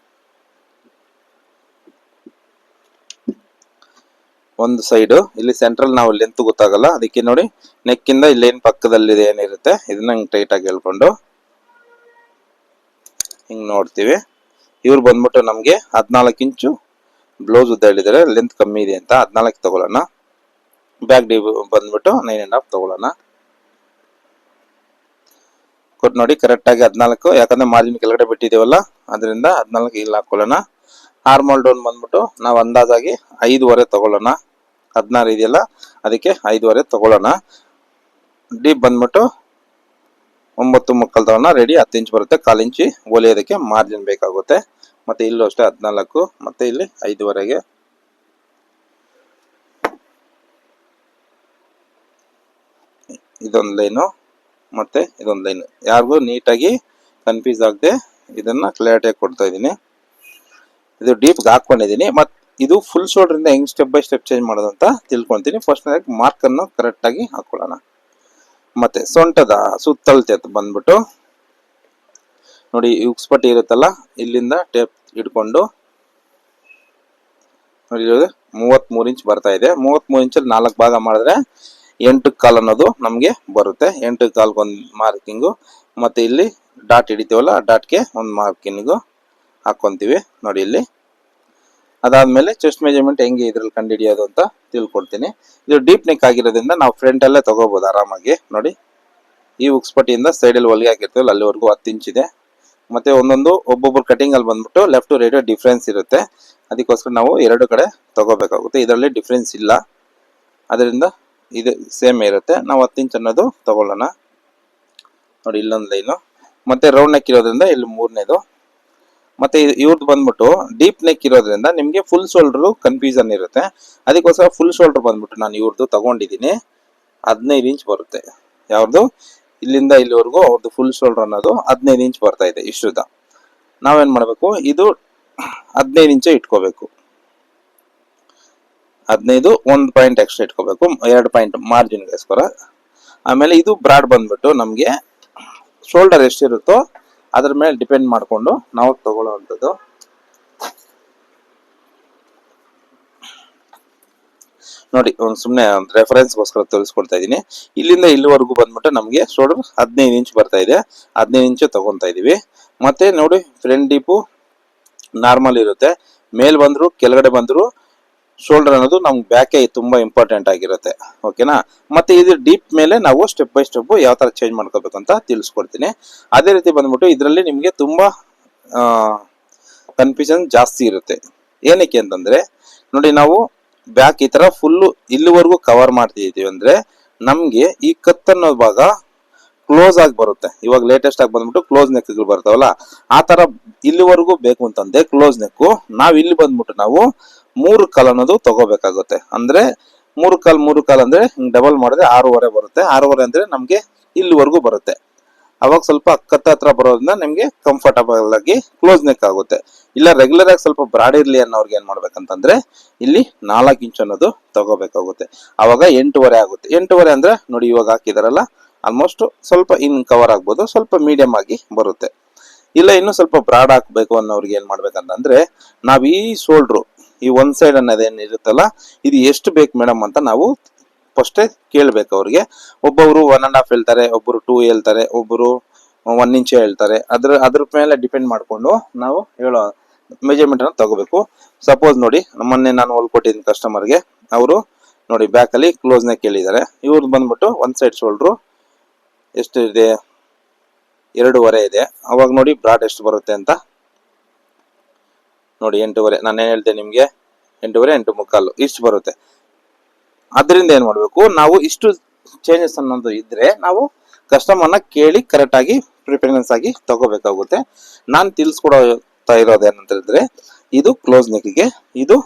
ಒಂದು ಸೈಡ್ ಇಲ್ಲಿ ಸೆಂಟ್ರಲ್ ನಾವು ಲೆಂತ್ ಗೊತ್ತಾಗಲ್ಲ, ಅದಕ್ಕೆ ನೋಡಿ ನೆಕ್ ಇಂದ ಇಲ್ಲಿ ಏನ್ ಪಕ್ಕದಲ್ಲಿ ಏನಿರುತ್ತೆ ಇದನ್ನ ಹಿಂಗ್ ಟೈಟ್ ಆಗಿ ಹೇಳ್ಕೊಂಡು ಹಿಂಗ್ ನೋಡ್ತೀವಿ. ಇವ್ರು ಬಂದ್ಬಿಟ್ಟು ನಮ್ಗೆ 14 ಇಂಚು ಬ್ಲೌಸ್ ಉದ್ದ ಹೇಳಿದರೆ, ಲೆಂತ್ ಕಮ್ಮಿ ಇದೆ ಅಂತ 14 ತಗೊಳ್ಳೋಣ. ಬ್ಯಾಕ್ ಡಿ ಬಂದ್ಬಿಟ್ಟು 9.5 ತಗೊಳ್ಳೋಣ. ಕೊಟ್ಟು ನೋಡಿ ಕರೆಕ್ಟ್ ಆಗಿ 14, ಯಾಕಂದ್ರೆ ಮಾರ್ಜಿನ್ ಕೆಳಗಡೆ ಬಿಟ್ಟಿದೇವಲ್ಲ ಅದರಿಂದ 14 ಇಲ್ಲಿ ಹಾಕೊಳ್ಳೋಣ. ಆರ್ಮೋಲ್ ಡೌನ್ ಬಂದ್ಬಿಟ್ಟು ನಾವು ಅಂದಾಜಾಗಿ 5.5 ತಗೊಳ್ಳೋಣ. 16 ಇದೆಯಲ್ಲ ಅದಕ್ಕೆ 5.5 ತಗೊಳ್ಳೋಣ. ಡೀಪ್ ಬಂದ್ಬಿಟ್ಟು 9 ಮುಕ್ಕಾಲ್ ತಗೋಣ. ರೆಡಿ 10 ಇಂಚ್ ಬರುತ್ತೆ. 1/4 ಇಂಚಿ ಹೊಲಿಯೋದಕ್ಕೆ ಮಾರ್ಜಿನ್ ಬೇಕಾಗುತ್ತೆ. ಮತ್ತೆ ಇಲ್ಲೂ ಅಷ್ಟೇ 14, ಮತ್ತೆ ಇಲ್ಲಿ 5.5ಗೆ ಇದೊಂದು ಲೈನು ಮತ್ತೆ ಇದೊಂದು ಲೈನ್. ಯಾರಿಗೂ ನೀಟಾಗಿ ಕನ್ಫ್ಯೂಸ್ ಆಗದೆ ಇದನ್ನ ಕ್ಲಾರಿಟಿಯಾಗಿ ಕೊಡ್ತಾ ಇದ್ದೀನಿ. ಇದು ಡೀಪ್ ಹಾಕೊಂಡಿದ್ದೀನಿ. ಮತ್ತೆ ಇದು ಫುಲ್ ಶೋಲ್ಡರ್ ಇಂದ ಹೆಂಗ್ ಸ್ಟೆಪ್ ಬೈ ಸ್ಟೆಪ್ ಚೇಂಜ್ ಮಾಡೋದು ಅಂತ ತಿಳ್ಕೊಂತೀನಿ. ಫಸ್ಟ್ ಮಾರ್ಕ್ ಅನ್ನು ಕರೆಕ್ಟ್ ಆಗಿ ಹಾಕೊಳ್ಳೋಣ. ಮತ್ತೆ ಸೊಂಟದ ಸುತ್ತಳತೆ ಬಂದ್ಬಿಟ್ಟು ನೋಡಿ ಉಕ್ಸ್ಪಟ್ಟಿ ಇರುತ್ತಲ್ಲ, ಇಲ್ಲಿಂದ ಟೇಪ್ ಇಟ್ಕೊಂಡು ನೋಡಿ 33 ಇಂಚ್ ಬರ್ತಾ ಇದೆ. 33 ಇಂಚಲ್ಲಿ 4 ಭಾಗ ಮಾಡಿದ್ರೆ 8 ಕಾಲ್ ಅನ್ನೋದು ನಮ್ಗೆ ಬರುತ್ತೆ. 8 ಕಾಲ್ಗೆ ಒಂದು ಮಾರ್ಕಿಂಗು, ಮತ್ತೆ ಇಲ್ಲಿ ಡಾಟ್ ಹಿಡಿತೀವಲ್ಲ ಆ ಡಾಟ್ಗೆ ಒಂದು ಮಾರ್ಕಿಂಗು ಹಾಕೊಂತೀವಿ ನೋಡಿ ಇಲ್ಲಿ. ಅದಾದ್ಮೇಲೆ ಚೆಸ್ಟ್ ಮೆಜರ್ಮೆಂಟ್ ಹೆಂಗೆ ಇದ್ರಲ್ಲಿ ಕಂಡು ಹಿಡಿಯೋದು ಅಂತ ತಿಳ್ಕೊಡ್ತೀನಿ. ಇದು ಡೀಪ್ ನೆಕ್ ಆಗಿರೋದ್ರಿಂದ ನಾವು ಫ್ರಂಟ್ ಅಲ್ಲೇ ತಗೋಬಹುದು ಆರಾಮಾಗಿ. ನೋಡಿ ಈ ಉಕ್ಸ್ಪಟ್ಟಿಯಿಂದ ಸೈಡ್ ಅಲ್ಲಿ ಹೊಲಿಗೆ ಹಾಕಿರ್ತೀವಲ್ಲ ಅಲ್ಲಿವರೆಗೂ 10 ಇಂಚ್ ಇದೆ. ಮತ್ತೆ ಒಬ್ಬೊಬ್ಬರು ಕಟಿಂಗ್ ಅಲ್ಲಿ ಬಂದ್ಬಿಟ್ಟು ಲೆಫ್ಟ್ ರೈಟ್ ಡಿಫ್ರೆನ್ಸ್ ಇರುತ್ತೆ. ಅದಕ್ಕೋಸ್ಕರ ನಾವು 2 ಕಡೆ ತಗೋಬೇಕಾಗುತ್ತೆ. ಇದರಲ್ಲಿ ಡಿಫ್ರೆನ್ಸ್ ಇಲ್ಲ, ಅದರಿಂದ ಇದು ಸೇಮ್ ಇರುತ್ತೆ. ನಾವು 10 ಇಂಚ್ ಅನ್ನೋದು ತಗೊಳ್ಳೋಣ. ನೋಡಿ ಇಲ್ಲೊಂದು ಲೈನು, ಮತ್ತೆ ರೌಂಡ್ ನೆಕ್ ಇರೋದ್ರಿಂದ ಇಲ್ಲಿ 3ನೇದು. ಮತ್ತೆ ಇವ್ರದ್ದು ಬಂದ್ಬಿಟ್ಟು ಡೀಪ್ ನೆಕ್ ಇರೋದ್ರಿಂದ ನಿಮ್ಗೆ ಫುಲ್ ಶೋಲ್ಡರ್ ಕನ್ಫ್ಯೂಷನ್ ಇರುತ್ತೆ. ಅದಕ್ಕೋಸ್ಕರ ಫುಲ್ ಶೋಲ್ಡರ್ ಬಂದ್ಬಿಟ್ಟು ನಾನು ಇವ್ರದ್ದು ತಗೊಂಡಿದ್ದೀನಿ. 15 ಇಂಚ್ ಬರುತ್ತೆ. ಯಾವ್ದು ಇಲ್ಲಿಂದ ಇಲ್ಲಿವರೆಗೂ ಅವ್ರದ್ದು ಫುಲ್ ಶೋಲ್ಡರ್ ಅನ್ನೋದು 15 ಇಂಚ್ ಬರ್ತಾ ಇದೆ. ಇಷ್ಟುದ ನಾವೇನ್ ಮಾಡ್ಬೇಕು, ಇದು 15 ಇಂಚೆ ಇಟ್ಕೋಬೇಕು. 15 1 ಪಾಯಿಂಟ್ ಎಕ್ಸ್ಟ್ರಾ ಇಟ್ಕೋಬೇಕು, 2 ಪಾಯಿಂಟ್ ಮಾರ್ಜಿನ್ಗೋಸ್ಕರ. ಆಮೇಲೆ ಇದು ಬ್ರಾಡ್ ಬಂದ್ಬಿಟ್ಟು ನಮ್ಗೆ ಶೋಲ್ಡರ್ ಎಷ್ಟಿರುತ್ತೋ ಅದ್ರ ಮೇಲೆ ಡಿಪೆಂಡ್ ಮಾಡ್ಕೊಂಡು ನಾವು ತಗೊಳ್ಳೋವಂಥದ್ದು. ನೋಡಿ ಒಂದು ಸುಮ್ಮನೆ ರೆಫರೆನ್ಸ್ಗೋಸ್ಕರ ತೋರಿಸ್ಕೊಡ್ತಾ ಇದ್ದೀನಿ. ಇಲ್ಲಿಂದ ಇಲ್ಲಿವರೆಗೂ ಬಂದ್ಬಿಟ್ಟು ನಮಗೆ ಶೋಲ್ಡರ್ 15 ಇಂಚ್ ಬರ್ತಾ ಇದೆ. 15 ಇಂಚು ತಗೊಂತಾ ಇದೀವಿ. ಮತ್ತೆ ನೋಡಿ ಫ್ರಂಟ್ ಡೀಪು ನಾರ್ಮಲ್ ಇರುತ್ತೆ. ಮೇಲ್ ಬಂದ್ರು ಕೆಳಗಡೆ ಬಂದ್ರು ಶೋಲ್ಡರ್ ಅನ್ನೋದು ನಮ್ಗೆ ಬ್ಯಾಕೆ ತುಂಬಾ ಇಂಪಾರ್ಟೆಂಟ್ ಆಗಿರುತ್ತೆ. ಓಕೆನಾ. ಮತ್ತೆ ಇದು ಡೀಪ್ ಮೇಲೆ ನಾವು ಸ್ಟೆಪ್ ಬೈ ಸ್ಟೆಪ್ ಯಾವ ತರ ಚೇಂಜ್ ಮಾಡ್ಕೋಬೇಕು ಅಂತ ತಿಳಿಸ್ಕೊಡ್ತೀನಿ. ಅದೇ ರೀತಿ ಬಂದ್ಬಿಟ್ಟು ಇದರಲ್ಲಿ ನಿಮ್ಗೆ ತುಂಬಾ ಕನ್ಫ್ಯೂಷನ್ ಜಾಸ್ತಿ ಇರುತ್ತೆ. ಏನಕ್ಕೆ ಅಂತಂದ್ರೆ ನೋಡಿ ನಾವು ಬ್ಯಾಕ್ ಈ ತರ ಫುಲ್ ಇಲ್ಲಿವರೆಗೂ ಕವರ್ ಮಾಡ್ತಿದೀವಿ ಅಂದ್ರೆ ನಮ್ಗೆ ಈ ಕತ್ತನ್ನೋ ಭಾಗ ಕ್ಲೋಸ್ ಆಗಿ ಬರುತ್ತೆ. ಇವಾಗ ಲೇಟೆಸ್ಟ್ ಆಗಿ ಬಂದ್ಬಿಟ್ಟು ಕ್ಲೋಸ್ ನೆಕ್ ಬರ್ತಾವಲ್ಲ, ಆ ತರ ಇಲ್ಲಿವರೆಗೂ ಬೇಕು ಅಂತಂದ್ರೆ ಕ್ಲೋಸ್ ನೆಕ್ ನಾವ್ ಇಲ್ಲಿ ಬಂದ್ಬಿಟ್ಟು ನಾವು 3 ಕಾಲ್ ಅನ್ನೋದು ತಗೋಬೇಕಾಗುತ್ತೆ. ಅಂದ್ರೆ 3 ಕಾಲ್ ಅಂದ್ರೆ ಡಬಲ್ ಮಾಡಿದ್ರೆ 6.5 ಬರುತ್ತೆ. 6.5 ಅಂದ್ರೆ ನಮ್ಗೆ ಇಲ್ಲಿವರೆಗೂ ಬರುತ್ತೆ. ಅವಾಗ ಸ್ವಲ್ಪ ಕತ್ತ ಹತ್ರ ಬರೋದ್ರಿಂದ ನಿಮ್ಗೆ ಕಂಫರ್ಟಬಲ್ ಆಗಿ ಕ್ಲೋಸ್ ನೆಕ್ ಆಗುತ್ತೆ. ಇಲ್ಲ ರೆಗ್ಯುಲರ್ ಆಗಿ ಸ್ವಲ್ಪ ಬ್ರಾಡ್ ಇರ್ಲಿ ಅನ್ನೋರ್ಗೆ ಏನ್ ಮಾಡ್ಬೇಕಂತಂದ್ರೆ ಇಲ್ಲಿ 4 ಇಂಚ್ ಅನ್ನೋದು ತಗೋಬೇಕಾಗುತ್ತೆ. ಅವಾಗ 8.5 ಆಗುತ್ತೆ. 8.5 ಅಂದ್ರೆ ನೋಡಿ ಇವಾಗ ಹಾಕಿದಾರಲ್ಲ ಆಲ್ಮೋಸ್ಟ್ ಸ್ವಲ್ಪ ಇನ್ ಕವರ್ ಆಗ್ಬೋದು, ಸ್ವಲ್ಪ ಮೀಡಿಯಂ ಆಗಿ ಬರುತ್ತೆ. ಇಲ್ಲ ಇನ್ನು ಸ್ವಲ್ಪ ಬ್ರಾಡ್ ಹಾಕ್ಬೇಕು ಅನ್ನೋರ್ಗೆ ಏನ್ ಮಾಡ್ಬೇಕಂತಂದ್ರೆ ನಾವ್ ಈ ಶೋಲ್ಡ್ರು ಈ ಒಂದ್ ಸೈಡ್ ಅನ್ನೋದೇನ್ ಇರುತ್ತಲ್ಲ ಇದು ಎಷ್ಟು ಬೇಕು ಮೇಡಮ್ ಅಂತ ನಾವು ಫಸ್ಟೇ ಕೇಳಬೇಕು ಅವ್ರಿಗೆ. ಒಬ್ಬೊಬ್ರು 1.5 ಹೇಳ್ತಾರೆ, ಒಬ್ಬರು 2 ಹೇಳ್ತಾರೆ, ಒಬ್ಬರು 1 ಇಂಚ್ ಹೇಳ್ತಾರೆ. ಅದ್ರ ಮೇಲೆ ಡಿಪೆಂಡ್ ಮಾಡ್ಕೊಂಡು ನಾವು ಹೇಳೋ ಮೆಜರ್ಮೆಂಟ್ ಅನ್ನು ತಗೋಬೇಕು. ಸಪೋಸ್ ನೋಡಿ, ಮೊನ್ನೆ ನಾನು ಹೊಲ್ಕೊಟ್ಟಿದ್ದೀನಿ ಕಸ್ಟಮರ್ಗೆ, ಅವರು ನೋಡಿ ಬ್ಯಾಕ್ ಅಲ್ಲಿ ಕ್ಲೋಸ್ ನೆಕ್ ಕೇಳಿದ್ದಾರೆ. ಇವ್ರು ಬಂದ್ಬಿಟ್ಟು ಒಂದ್ ಸೈಡ್ ಶೋಲ್ಡ್ರು ಎಷ್ಟು ಇದೆ, 2.5 ಇದೆ. ಅವಾಗ ನೋಡಿ ಬ್ರಾಡ್ ಎಷ್ಟು ಬರುತ್ತೆ ಅಂತ ನೋಡಿ, 8.5. ನಾನೇನ್ ಹೇಳ್ತೇನೆ ನಿಮ್ಗೆ, 8.5 8.75 ಇಷ್ಟು ಬರುತ್ತೆ. ಅದರಿಂದ ಏನ್ ಮಾಡ್ಬೇಕು, ನಾವು ಇಷ್ಟು ಚೇಂಜಸ್ ಅನ್ನೋದು ಇದ್ರೆ ನಾವು ಕಸ್ಟಮರ್ನ ಕೇಳಿ ಕರೆಕ್ಟ್ ಆಗಿ ಪ್ರಿಫರೆನ್ಸ್ ಆಗಿ ತಗೋಬೇಕಾಗುತ್ತೆ. ನಾನು ತಿಳಿಸ್ಕೊಡ್ತಾ ಇರೋದೇನಂತ ಹೇಳಿದ್ರೆ, ಇದು ಕ್ಲೋಸ್ ನೆಕ್ಗೆ, ಇದು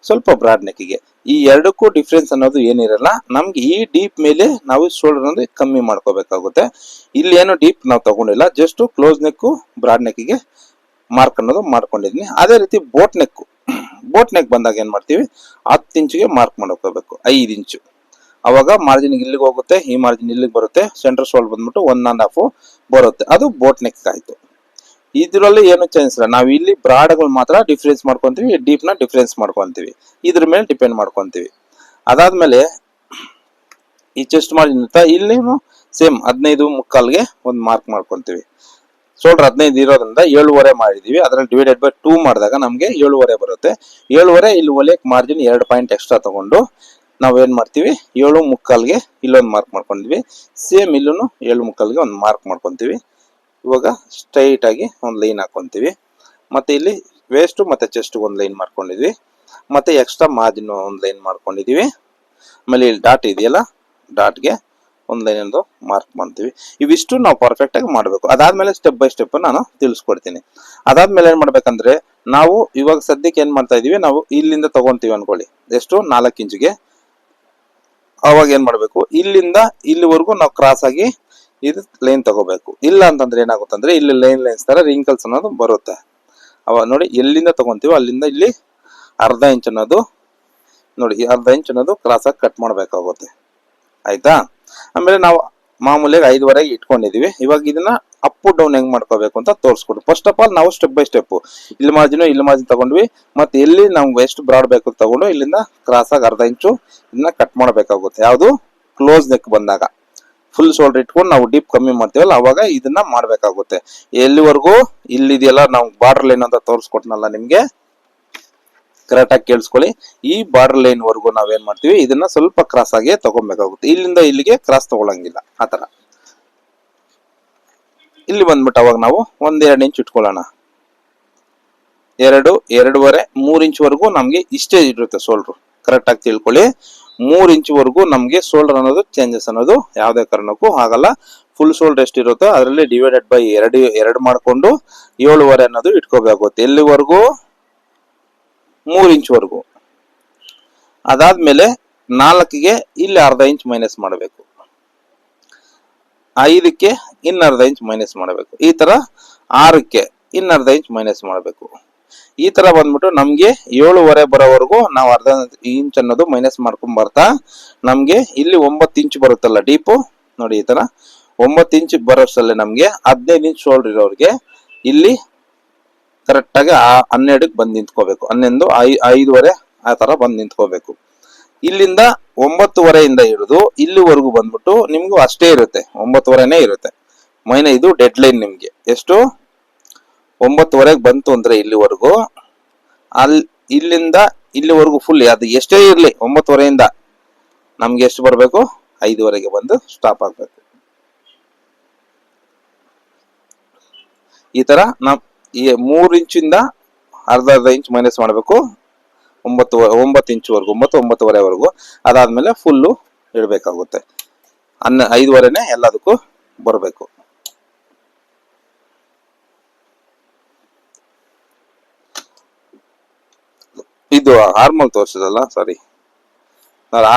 ಸ್ವಲ್ಪ ಬ್ರಾಡ್ ನೆಕ್ಗೆ, ಈ ಎರಡಕ್ಕೂ ಡಿಫ್ರೆನ್ಸ್ ಅನ್ನೋದು ಏನಿರಲ್ಲ. ನಮ್ಗೆ ಈ ಡೀಪ್ ಮೇಲೆ ನಾವು ಶೋಲ್ಡರ್ ಅಂದ್ರೆ ಕಮ್ಮಿ ಮಾಡ್ಕೋಬೇಕಾಗುತ್ತೆ. ಇಲ್ಲಿ ಏನು ಡೀಪ್ ನಾವು ತಗೊಂಡಿಲ್ಲ, ಜಸ್ಟ್ ಕ್ಲೋಸ್ ನೆಕ್ ಬ್ರಾಡ್ ನೆಕ್ಗೆ ಮಾರ್ಕ್ ಅನ್ನೋದು ಮಾಡ್ಕೊಂಡಿದ್ನಿ. ಅದೇ ರೀತಿ ಬೋಟ್ ನೆಕ್ ಬಂದಾಗ ಏನ್ ಮಾಡ್ತೀವಿ, 10 ಇಂಚಿಗೆ ಮಾರ್ಕ್ ಮಾಡ್ಕೋಬೇಕು, 5 ಇಂಚು. ಅವಾಗ ಮಾರ್ಜಿನ್ ಇಲ್ಲಿಗೆ ಹೋಗುತ್ತೆ, ಈ ಮಾರ್ಜಿನ್ ಇಲ್ಲಿಗೆ ಬರುತ್ತೆ. ಸೆಂಟರ್ ಶೋಲ್ಡರ್ ಬಂದ್ಬಿಟ್ಟು 1.5 ಬರುತ್ತೆ. ಅದು ಬೋಟ್ ನೆಕ್ ಆಯ್ತು. ಇದ್ರಲ್ಲಿ ಏನು ಚೇಂಜ್ ಇಲ್ಲ, ನಾವು ಇಲ್ಲಿ ಬ್ರಾಡ್ಗಳು ಮಾತ್ರ ಡಿಫ್ರೆನ್ಸ್ ಮಾಡ್ಕೊಂತೀವಿ, ಡೀಪ್ ನ ಡಿಫ್ರೆನ್ಸ್ ಮಾಡ್ಕೊಂತೀವಿ, ಇದ್ರ ಮೇಲೆ ಡಿಪೆಂಡ್ ಮಾಡ್ಕೊಂತೀವಿ. ಅದಾದ್ಮೇಲೆ ಈ ಚೆಸ್ಟ್ ಮಾರ್ಜಿನ್ ಇರ್ತಾ, ಇಲ್ಲಿ ಸೇಮ್ 15.75ಗೆ ಒಂದು ಮಾರ್ಕ್ ಮಾಡ್ಕೊಂತೀವಿ. ಶೋಲ್ಡರ್ 15 ಇರೋದ್ರಿಂದ 7.5 ಮಾಡಿದೀವಿ. ಅದ್ರಲ್ಲಿ ಡಿವೈಡೆಡ್ ಬೈ 2 ಮಾಡಿದಾಗ ನಮ್ಗೆ 7.5 ಬರುತ್ತೆ. 7.5 ಇಲ್ಲಿ ಒಲೆಕ್ ಮಾರ್ಜಿನ್ 2 ಪಾಯಿಂಟ್ ಎಕ್ಸ್ಟ್ರಾ ತಗೊಂಡು ನಾವೇನ್ ಮಾಡ್ತೀವಿ, 7.75ಗೆ ಇಲ್ಲೊಂದು ಮಾರ್ಕ್ ಮಾಡ್ಕೊಂಡಿದ್ವಿ. ಸೇಮ್ ಇಲ್ಲೂ 7.75ಗೆ ಒಂದು ಮಾರ್ಕ್ ಮಾಡ್ಕೊಂತೀವಿ. ಇವಾಗ ಸ್ಟ್ರೈಟ್ ಆಗಿ ಒಂದು ಲೈನ್ ಹಾಕೊಂತೀವಿ. ಮತ್ತೆ ಇಲ್ಲಿ ವೇಸ್ಟ್ ಮತ್ತೆ ಚೆಸ್ಟ್ ಒಂದು ಲೈನ್ ಮಾಡ್ಕೊಂಡಿದ್ವಿ. ಮತ್ತೆ ಎಕ್ಸ್ಟ್ರಾ ಮಾರ್ಜಿನ್ ಒಂದು ಲೈನ್ ಮಾಡ್ಕೊಂಡಿದೀವಿ. ಆಮೇಲೆ ಇಲ್ಲಿ ಡಾಟ್ ಇದೆಯಲ್ಲ, ಡಾಟ್ಗೆ ಒಂದು ಲೈನ್ ಒಂದು ಮಾರ್ಕ್ ಮಾಡ್ತೀವಿ. ಇವಿಷ್ಟು ನಾವು ಪರ್ಫೆಕ್ಟ್ ಆಗಿ ಮಾಡಬೇಕು. ಅದಾದ್ಮೇಲೆ ಸ್ಟೆಪ್ ಬೈ ಸ್ಟೆಪ್ ನಾನು ತಿಳಿಸ್ಕೊಡ್ತೀನಿ. ಅದಾದ್ಮೇಲೆ ಏನ್ ಮಾಡ್ಬೇಕಂದ್ರೆ, ನಾವು ಇವಾಗ ಸದ್ಯಕ್ಕೆ ಏನ್ ಮಾಡ್ತಾ ಇದೀವಿ, ನಾವು ಇಲ್ಲಿಂದ ತಗೊಂತೀವಿ ಅನ್ಕೊಳ್ಳಿ, ಎಷ್ಟು 4 ಇಂಚಿಗೆ. ಅವಾಗ ಏನ್ ಮಾಡ್ಬೇಕು, ಇಲ್ಲಿಂದ ಇಲ್ಲಿವರೆಗೂ ನಾವು ಕ್ರಾಸ್ ಆಗಿ ಇದು ಲೈನ್ ತಗೋಬೇಕು. ಇಲ್ಲ ಅಂತಂದ್ರೆ ಏನಾಗುತ್ತಂದ್ರೆ, ಇಲ್ಲಿ ಲೈನ್ಸ್ ತರ ರಿಂಕಲ್ಸ್ ಅನ್ನೋದು ಬರುತ್ತೆ. ಅವಾಗ ನೋಡಿ, ಎಲ್ಲಿಂದ ತಗೊಂತೀವೋ ಅಲ್ಲಿಂದ ಇಲ್ಲಿ ಅರ್ಧ ಇಂಚ್ ಅನ್ನೋದು ನೋಡಿ, ಅರ್ಧ ಇಂಚ್ ಅನ್ನೋದು ಕ್ರಾಸ್ ಆಗಿ ಕಟ್ ಮಾಡ್ಬೇಕಾಗುತ್ತೆ. ಆಯ್ತಾ? ಆಮೇಲೆ ನಾವು ಮಾಮೂಲಿ 5.5 ಇಟ್ಕೊಂಡಿದೀವಿ. ಇವಾಗ ಇದನ್ನ ಅಪ್ ಡೌನ್ ಹೆಂಗ್ ಮಾಡ್ಕೋಬೇಕು ಅಂತ ತೋರಿಸ್ಕೊಡು. ಫಸ್ಟ್ ಆಫ್ ಆಲ್ ನಾವು ಸ್ಟೆಪ್ ಬೈ ಸ್ಟೆಪ್ ಇಲ್ಲಿ ಮಾರ್ಜಿನ್ ತಗೊಂಡ್ವಿ. ಮತ್ತೆ ಎಲ್ಲಿ ನಮ್ಗೆ ಎಷ್ಟು ಬ್ರಾಡ್ ಬೇಕು ತಗೊಂಡು ಇಲ್ಲಿಂದ ಕ್ರಾಸ್ ಆಗಿ ಅರ್ಧ ಇಂಚು ಇದನ್ನ ಕಟ್ ಮಾಡಬೇಕಾಗುತ್ತೆ. ಯಾವುದು ಕ್ಲೋಸ್ ನೆಕ್ ಬಂದಾಗ ಫುಲ್ ಶೋಲ್ಡರ್ ಇಟ್ಕೊಂಡು ನಾವು ಡೀಪ್ ಕಮ್ಮಿ ಮಾಡ್ತೀವಲ್ಲ, ಅವಾಗ ಇದನ್ನ ಮಾಡ್ಬೇಕಾಗುತ್ತೆ. ಎಲ್ಲಿವರೆಗೂ ಇಲ್ಲಿದೆಯಲ್ಲ, ನಾವು ಬಾರ್ಡರ್ ಲೈನ್ ಅಂತ ತೋರಿಸ್ಕೊಟ್ನಲ್ಲ ನಿಮ್ಗೆ, ಕರೆಕ್ಟ್ ಆಗಿ ಕೇಳಿಸ್ಕೊಳ್ಳಿ. ಈ ಬಾರ್ಡರ್ ಲೈನ್ ವರೆಗೂ ನಾವೇನ್ ಮಾಡ್ತೀವಿ, ಇದನ್ನ ಸ್ವಲ್ಪ ಕ್ರಾಸ್ ಆಗಿ ತಗೊಬೇಕಾಗುತ್ತೆ. ಇಲ್ಲಿಂದ ಇಲ್ಲಿಗೆ ಕ್ರಾಸ್ ತಗೊಳಂಗಿಲ್ಲ. ಆತರ ಇಲ್ಲಿ ಬಂದ್ಬಿಟ್ಟು ಅವಾಗ ನಾವು 1-2 ಇಂಚ್ ಇಟ್ಕೊಳ್ಳೋಣ. 2, 2.5, 3 ಇಂಚ್ ವರೆಗೂ ನಮ್ಗೆ ಇಷ್ಟೇ ಇರುತ್ತೆ ಶೋಲ್ಡರ್. ಕರೆಕ್ಟ್ ಆಗಿ ತಿಳ್ಕೊಳ್ಳಿ. 3 ಇಂಚ್ ವರೆಗೂ ನಮ್ಗೆ ಶೋಲ್ಡರ್ ಅನ್ನೋದು ಚೇಂಜಸ್ ಅನ್ನೋದು ಯಾವುದೇ ಕಾರಣಕ್ಕೂ ಆಗಲ್ಲ. ಫುಲ್ ಶೋಲ್ಡರ್ ಎಷ್ಟಿರುತ್ತೋ ಅದರಲ್ಲಿ ಡಿವೈಡೆಡ್ ಬೈ 2 ಮಾಡ್ಕೊಂಡು 7.5 ಅನ್ನೋದು ಇಟ್ಕೋಬೇಕಾಗುತ್ತೆ. ಎಲ್ಲಿವರೆಗೂ 3 ಇಂಚ್ ವರೆಗೂ. ಅದಾದ್ಮೇಲೆ 4ಗೆ ಇಲ್ಲಿ ಅರ್ಧ ಇಂಚ್ ಮೈನಸ್ ಮಾಡಬೇಕು, 5ಕ್ಕೆ ಇನ್ನರ್ಧ ಇಂಚ್ ಮೈನಸ್ ಮಾಡಬೇಕು, ಈ ತರ 6ಕ್ಕೆ ಇನ್ನರ್ಧ ಇಂಚ್ ಮೈನಸ್ ಮಾಡಬೇಕು. ಈ ತರ ಬಂದ್ಬಿಟ್ಟು ನಮ್ಗೆ 7.5 ಬರೋವರೆಗೂ ನಾವು ಅರ್ಧ ಇಂಚ್ ಅನ್ನೋದು ಮೈನಸ್ ಮಾಡ್ಕೊಂಡ್ ಬರ್ತಾ ನಮ್ಗೆ ಇಲ್ಲಿ 9 ಇಂಚ್ ಬರುತ್ತಲ್ಲ ಡೀಪು, ನೋಡಿ ಈ ತರ 9 ಇಂಚ್ ಬರೋಷ್ಟಲ್ಲೇ ನಮ್ಗೆ 15 ಇಂಚ್ ಶೋಲ್ಡರ್ ಇರೋರಿಗೆ ಇಲ್ಲಿ ಕರೆಕ್ಟ್ ಆಗಿ 12ಕ್ಕೆ ಬಂದು ನಿಂತ್ಕೋಬೇಕು. 11, 5.5 ಆ ತರ ಬಂದು ನಿಂತ್ಕೋಬೇಕು. ಇಲ್ಲಿಂದ 9.5 ಹಿಡಿದು ಇಲ್ಲಿವರೆಗೂ ಬಂದ್ಬಿಟ್ಟು ನಿಮ್ಗೂ ಅಷ್ಟೇ ಇರುತ್ತೆ, 9.5ನೇ ಇರುತ್ತೆ. ಇದು ಡೆಡ್ ಲೈನ್ ನಿಮ್ಗೆ. ಎಷ್ಟು 9.5ಗೆ ಬಂತು ಅಂದ್ರೆ ಇಲ್ಲಿವರೆಗೂ, ಇಲ್ಲಿಂದ ಇಲ್ಲಿವರೆಗೂ ಫುಲ್ ಅದು ಎಷ್ಟೇ ಇರ್ಲಿ 9.5ಇಂದ ನಮ್ಗೆ ಎಷ್ಟು ಬರ್ಬೇಕು, 5.5ಗೆ ಬಂದು ಸ್ಟಾಪ್ ಆಗ್ಬೇಕು. ಈ ತರ ನಾವು ಈ 3 ಇಂಚಿಂದ ಅರ್ಧ ಇಂಚ್ ಮೈನಸ್ ಮಾಡಬೇಕು 9 ಇಂಚ್ವರೆಗೂ, 9.5ವರೆಗೂ. ಅದಾದ್ಮೇಲೆ ಫುಲ್ಲು ಇಡಬೇಕಾಗುತ್ತೆ. 5.5ನೇ ಎಲ್ಲದಕ್ಕೂ ಬರಬೇಕು. ಇದು ಆರ್ಮಲ್ ತೋರಿಸಿದಲ್ಲ, ಸಾರಿ,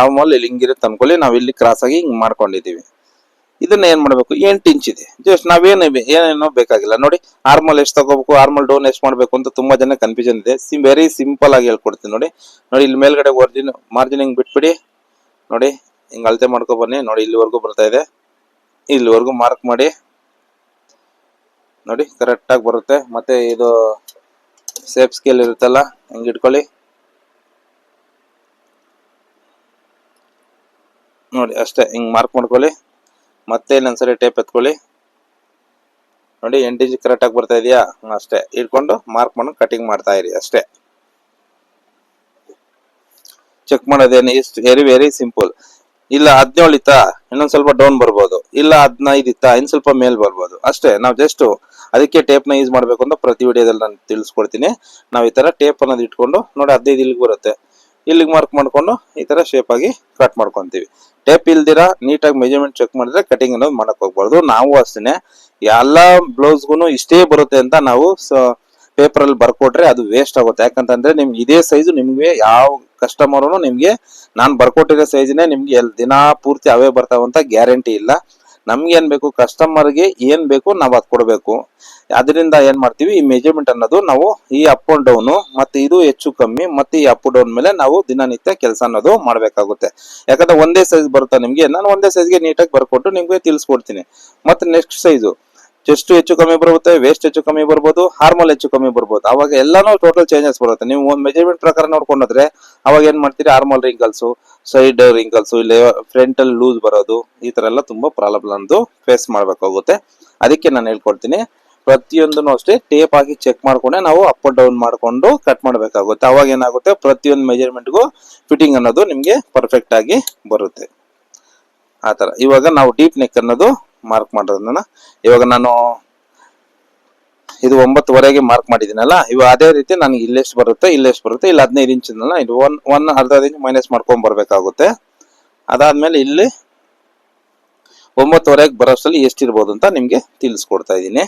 ಆರ್ಮಲ್ ಇಲ್ಲಿ ಹಿಂಗಿರುತ್ತೆ ಅನ್ಕೊಳ್ಳಿ. ನಾವ್ ಇಲ್ಲಿ ಕ್ರಾಸ್ ಆಗಿ ಹಿಂಗ್ ಮಾಡ್ಕೊಂಡಿದೀವಿ. ಇದನ್ನ ಏನ್ ಮಾಡ್ಬೇಕು, 8 ಇಂಚ್ ಇದೆ ಜಸ್ಟ್. ಏನೇನೋ ಬೇಕಾಗಿಲ್ಲ. ನೋಡಿ ಆರ್ಮಲ್ ಎಷ್ಟು ತಗೋಬೇಕು, ಆರ್ಮಲ್ ಡೌನ್ ಎಷ್ಟು ಮಾಡ್ಬೇಕು ಅಂತ ತುಂಬಾ ಜನ ಕನ್ಫ್ಯೂಷನ್ ಇದೆ. ವೆರಿ ಸಿಂಪಲ್ ಆಗಿ ಹೇಳ್ಕೊಡ್ತೀನಿ ನೋಡಿ. ಇಲ್ಲಿ ಮೇಲ್ಗಡೆ ಮಾರ್ಜಿನ್ ಹಿಂಗ್ ಬಿಟ್ಬಿಡಿ. ನೋಡಿ ಹಿಂಗ್ ಅಳತೆ ಮಾಡ್ಕೊ ಬನ್ನಿ. ನೋಡಿ ಇಲ್ಲಿವರೆಗೂ ಬರ್ತಾ ಇದೆ, ಇಲ್ಲಿವರೆಗೂ ಮಾರ್ಕ್ ಮಾಡಿ. ನೋಡಿ ಕರೆಕ್ಟ್ ಆಗಿ ಬರುತ್ತೆ. ಮತ್ತೆ ಇದು ಸೇಫ್ ಸ್ಕೇಲ್ ಇರುತ್ತಲ್ಲ, ಹಿಂಗ್ ಇಟ್ಕೊಳ್ಳಿ. ನೋಡಿ ಅಷ್ಟೇ, ಹಿಂಗ್ ಮಾರ್ಕ್ ಮಾಡ್ಕೊಳ್ಳಿ. ಮತ್ತೆ ಇನ್ನೊಂದ್ಸರಿ ಟೇಪ್ ಎತ್ಕೊಳ್ಳಿ. ನೋಡಿ 8 ಇಂಚ್ ಕರೆಕ್ಟ್ ಆಗಿ ಬರ್ತಾ ಇದೆಯಾ? ಅಷ್ಟೇ ಇಟ್ಕೊಂಡು ಮಾರ್ಕ್ ಮಾಡಿ ಕಟಿಂಗ್ ಮಾಡ್ತಾ ಇರಿ ಅಷ್ಟೇ. ಚೆಕ್ ಮಾಡೋದೇನು, ಇಷ್ಟು ವೆರಿ ವೆರಿ ಸಿಂಪಲ್. ಇಲ್ಲ 17 ಇತ್ತಾ, ಇನ್ನೊಂದ್ ಸ್ವಲ್ಪ ಡೌನ್ ಬರ್ಬೋದು. ಇಲ್ಲ 15 ಇತ್ತಾ, ಇನ್ ಸ್ವಲ್ಪ ಮೇಲ್ ಬರ್ಬೋದು. ಅಷ್ಟೇ. ನಾವು ಜಸ್ಟ್ ಅದಕ್ಕೆ ಟೇಪ್ ನ ಯೂಸ್ ಮಾಡ್ಬೇಕು ಅಂತ ಪ್ರತಿ ವಿಡಿಯೋದಲ್ಲಿ ನಾನು ತಿಳಿಸ್ಕೊಡ್ತೀನಿ. ನಾವು ಈ ತರ ಟೇಪ್ ಅನ್ನೋದು ಇಟ್ಕೊಂಡು ನೋಡಿ 15 ಇಲ್ಲಿಗೆ ಬರುತ್ತೆ, ಇಲ್ಲಿಗೆ ಮಾರ್ಕ್ ಮಾಡ್ಕೊಂಡು ಈ ತರ ಶೇಪ್ ಆಗಿ ಕಟ್ ಮಾಡ್ಕೊಂತೀವಿ. ಟೇಪ್ ಇಲ್ದಿರಾ ನೀಟಾಗಿ ಮೆಜರ್ಮೆಂಟ್ ಚೆಕ್ ಮಾಡಿದ್ರೆ ಕಟಿಂಗ್ ಅನ್ನೋದು ಮಾಡಕ್ ಹೋಗ್ಬಾರ್ದು. ನಾವು ಅಷ್ಟೇನೆ ಎಲ್ಲಾ ಬ್ಲೌಸ್ಗೂ ಇಷ್ಟೇ ಬರುತ್ತೆ ಅಂತ ನಾವು ಪೇಪರ್ ಅಲ್ಲಿ ಬರ್ಕೊಟ್ರೆ ಅದು ವೇಸ್ಟ್ ಆಗುತ್ತೆ. ಯಾಕಂತಂದ್ರೆ ನಿಮ್ಗೆ ಇದೇ ಸೈಜ್ ನಿಮ್ಗೆ ಯಾವ ಕಸ್ಟಮರ್ ನಿಮ್ಗೆ ನಾನ್ ಬರ್ಕೊಟ್ಟಿರೋ ಸೈಜ್ನೇ ನಿಮ್ಗೆ ದಿನ ಪೂರ್ತಿ ಅವೇ ಬರ್ತಾವಂತ ಗ್ಯಾರಂಟಿ ಇಲ್ಲ. ನಮ್ಗೆ ಏನ್ ಬೇಕು, ಕಸ್ಟಮರ್ಗೆ ಏನ್ ಬೇಕು ನಾವ್ ಅದ್ ಕೊಡ್ಬೇಕು. ಅದರಿಂದ ಏನ್ ಮಾಡ್ತೀವಿ, ಈ ಮೆಜರ್ಮೆಂಟ್ ಅನ್ನೋದು ನಾವು ಈ ಅಪ್ ಅಂಡ್ ಡೌನ್ ಮತ್ತೆ ಇದು ಹೆಚ್ಚು ಕಮ್ಮಿ ಮತ್ತೆ ಈ ಅಪ್ ಡೌನ್ ಮೇಲೆ ನಾವು ದಿನನಿತ್ಯ ಕೆಲಸ ಅನ್ನೋದು ಮಾಡ್ಬೇಕಾಗುತ್ತೆ. ಯಾಕಂದ್ರೆ ಒಂದೇ ಸೈಜ್ ಬರುತ್ತಾ ನಿಮ್ಗೆ, ನಾನು ಒಂದೇ ಸೈಜ್ಗೆ ನೀಟಾಗಿ ಬರ್ಕೊಟ್ಟು ನಿಮ್ಗೆ ತಿಳಿಸ್ಕೊಡ್ತೀನಿ. ಮತ್ತೆ ನೆಕ್ಸ್ಟ್ ಸೈಜು ಚೆಸ್ಟ್ ಹೆಚ್ಚು ಕಮ್ಮಿ ಬರುತ್ತೆ, ವೇಸ್ಟ್ ಹೆಚ್ಚು ಕಮ್ಮಿ ಬರ್ಬೋದು, ಹಾರ್ಮಲ್ ಹೆಚ್ಚು ಕಮ್ಮಿ ಬರ್ಬೋದು. ಅವಾಗ ಎಲ್ಲಾನು ಟೋಟಲ್ ಚೇಂಜಸ್ ಬರುತ್ತೆ. ನೀವು ಒಂದ್ ಮೆಜರ್ಮೆಂಟ್ ಪ್ರಕಾರ ನೋಡ್ಕೊಂಡ್ರೆ ಅವಾಗ ಏನ್ ಮಾಡ್ತೀರಿ, ಹಾರ್ಮಲ್ ರಿಂಕಲ್ಸ್, ಸೈಡ್ ರಿಂಕಲ್ಸ್, ಇಲ್ಲಿ ಫ್ರಂಟ್ ಅಲ್ಲಿ ಲೂಸ್ ಬರೋದು, ಈ ತರ ಎಲ್ಲ ತುಂಬಾ ಪ್ರಾಬ್ಲಮ್ ಅಂದು ಫೇಸ್ ಮಾಡ್ಬೇಕಾಗುತ್ತೆ. ಅದಕ್ಕೆ ನಾನು ಹೇಳ್ಕೊಡ್ತೀನಿ, ಪ್ರತಿಯೊಂದನ್ನು ಅಷ್ಟೇ ಟೇಪ್ ಹಾಕಿ ಚೆಕ್ ಮಾಡ್ಕೊಂಡೆ ನಾವು ಅಪ್ ಅಂಡ್ ಡೌನ್ ಮಾಡ್ಕೊಂಡು ಕಟ್ ಮಾಡ್ಬೇಕಾಗುತ್ತೆ. ಅವಾಗ ಏನಾಗುತ್ತೆ, ಪ್ರತಿಯೊಂದು ಮೆಜರ್ಮೆಂಟ್ಗೂ ಫಿಟ್ಟಿಂಗ್ ಅನ್ನೋದು ನಿಮ್ಗೆ ಪರ್ಫೆಕ್ಟ್ ಆಗಿ ಬರುತ್ತೆ. ಆತರ ಇವಾಗ ನಾವು ಡೀಪ್ ನೆಕ್ ಅನ್ನೋದು ಮಾರ್ಕ್ ಮಾಡೋದನ್ನ ಇವಾಗ ನಾನು ಇದು 9ವರೆಗೆ ಮಾರ್ಕ್ ಮಾಡಿದ್ದೀನಲ್ಲ, ಇವಾಗ ಅದೇ ರೀತಿ ನನಗೆ ಇಲ್ಲೆಷ್ಟು ಬರುತ್ತೆ, ಇಲ್ಲೆಷ್ಟು ಬರುತ್ತೆ, ಇಲ್ಲಿ 15 ಇಂಚ್ ಇದು ಒನ್ ಅರ್ಧ ಇಂಚ್ ಮೈನಸ್ ಮಾಡ್ಕೊಂಡ್ ಬರ್ಬೇಕಾಗುತ್ತೆ. ಅದಾದ್ಮೇಲೆ ಇಲ್ಲಿ 9ವರೆಗೆ ಬರೋಷ್ಟಲ್ಲಿ ಎಷ್ಟಿರ್ಬೋದು ಅಂತ ನಿಮ್ಗೆ ತಿಳಿಸ್ಕೊಡ್ತಾ ಇದ್ದೀನಿ.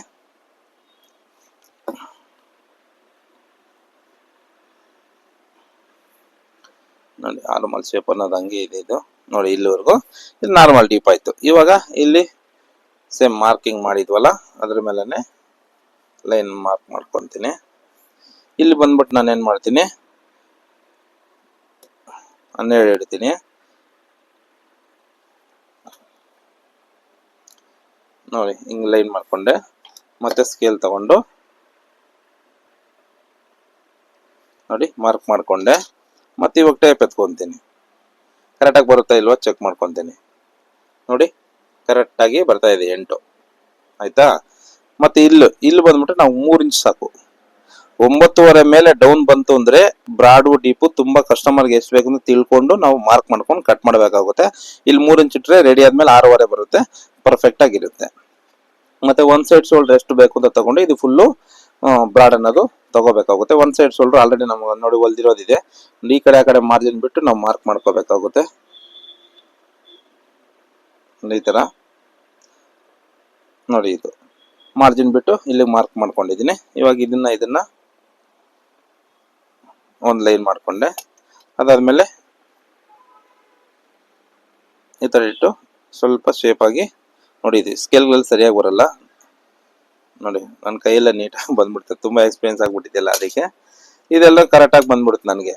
ನೋಡಿ ನಾರ್ಮಲ್ ಶೇಪ್ ಅನ್ನೋದು ಹಂಗೆ ಇದೆ. ಇದು ನೋಡಿ ಇಲ್ಲಿವರೆಗೂ ಇದು ನಾರ್ಮಲ್ ಡೀಪ್ ಆಯ್ತು. ಇವಾಗ ಇಲ್ಲಿ ಸೇಮ್ ಮಾರ್ಕಿಂಗ್ ಮಾಡಿದ್ವಲ್ಲ ಅದ್ರ ಮೇಲೆನೆ ಲೈನ್ ಮಾರ್ಕ್ ಮಾಡ್ಕೊಂತೀನಿ. ಇಲ್ಲಿ ಬಂದ್ಬಿಟ್ಟು ನಾನು ಏನ್ ಮಾಡ್ತೀನಿ, 12 ಇಡ್ತೀನಿ. ನೋಡಿ ಹಿಂಗ್ ಲೈನ್ ಮಾಡ್ಕೊಂಡೆ, ಮತ್ತೆ ಸ್ಕೇಲ್ ತಗೊಂಡು ನೋಡಿ ಮಾರ್ಕ್ ಮಾಡ್ಕೊಂಡೆ. ಮತ್ತೆ ಇವಾಗ ಟೇಪ್ ಎತ್ಕೊಂತೀನಿ, ಕರೆಕ್ಟಾಗಿ ಬರುತ್ತಾ ಇಲ್ವಾ ಚೆಕ್ ಮಾಡ್ಕೊಂತೀನಿ. ನೋಡಿ ಕರೆಕ್ಟ್ ಆಗಿ ಬರ್ತಾ ಇದೆ 8 ಆಯ್ತಾ. ಮತ್ತೆ ಇಲ್ಲಿ ಬಂದ್ಬಿಟ್ಟು ನಾವು 3 ಇಂಚ್ ಸಾಕು. 9ವರೆ ಮೇಲೆ ಡೌನ್ ಬಂತು ಅಂದ್ರೆ ಬ್ರಾಡು ಡೀಪು ತುಂಬಾ ಕಸ್ಟಮರ್ಗೆ ಎಷ್ಟು ಬೇಕಂತ ತಿಳ್ಕೊಂಡು ನಾವು ಮಾರ್ಕ್ ಮಾಡ್ಕೊಂಡು ಕಟ್ ಮಾಡಬೇಕಾಗುತ್ತೆ. ಇಲ್ಲಿ 3 ಇಂಚ್ ಇಟ್ರೆ ರೆಡಿ ಆದ್ಮೇಲೆ 6ವರೆ ಬರುತ್ತೆ, ಪರ್ಫೆಕ್ಟ್ ಆಗಿರುತ್ತೆ. ಮತ್ತೆ ಒನ್ ಸೈಡ್ ಶೋಲ್ಡರ್ ಎಷ್ಟು ಬೇಕು ಅಂತ ತಗೊಂಡು ಇದು ಫುಲ್ಲು ಬ್ರಾಡ್ ಅನ್ನೋದು ತಗೋಬೇಕಾಗುತ್ತೆ. ಒನ್ ಸೈಡ್ ಶೋಲ್ಡರ್ ಆಲ್ರೆಡಿ ನಮ್ಗೆ ನೋಡಿ ಹೊಲ್ದಿರೋದಿದೆ. ಈ ಕಡೆ ಆ ಕಡೆ ಮಾರ್ಜಿನ್ ಬಿಟ್ಟು ನಾವು ಮಾರ್ಕ್ ಮಾಡ್ಕೋಬೇಕಾಗುತ್ತೆ. ಈ ತರ ನೋಡಿ ಇದು ಮಾರ್ಜಿನ್ ಬಿಟ್ಟು ಇಲ್ಲಿ ಮಾರ್ಕ್ ಮಾಡ್ಕೊಂಡಿದ್ದೀನಿ. ಇವಾಗ ಇದನ್ನ ಒಂದು ಲೈನ್ ಮಾಡ್ಕೊಂಡೆ. ಅದಾದ್ಮೇಲೆ ಈ ತರ ಇಟ್ಟು ಸ್ವಲ್ಪ ಶೇಪ್ ಆಗಿ ನೋಡಿ, ಇದು ಸ್ಕೇಲ್ಗಳಲ್ಲಿ ಸರಿಯಾಗಿ ಬರಲ್ಲ ನೋಡಿ, ನನ್ನ ಕೈಯೆಲ್ಲ ನೀಟಾಗಿ ಬಂದ್ಬಿಡ್ತದೆ, ತುಂಬಾ ಎಕ್ಸ್ಪೀರಿಯನ್ಸ್ ಆಗ್ಬಿಟ್ಟಿದೆಯಲ್ಲ ಅದಕ್ಕೆ ಇದೆಲ್ಲ ಕರೆಕ್ಟ್ ಆಗಿ ಬಂದ್ಬಿಡುತ್ತೆ ನನಗೆ.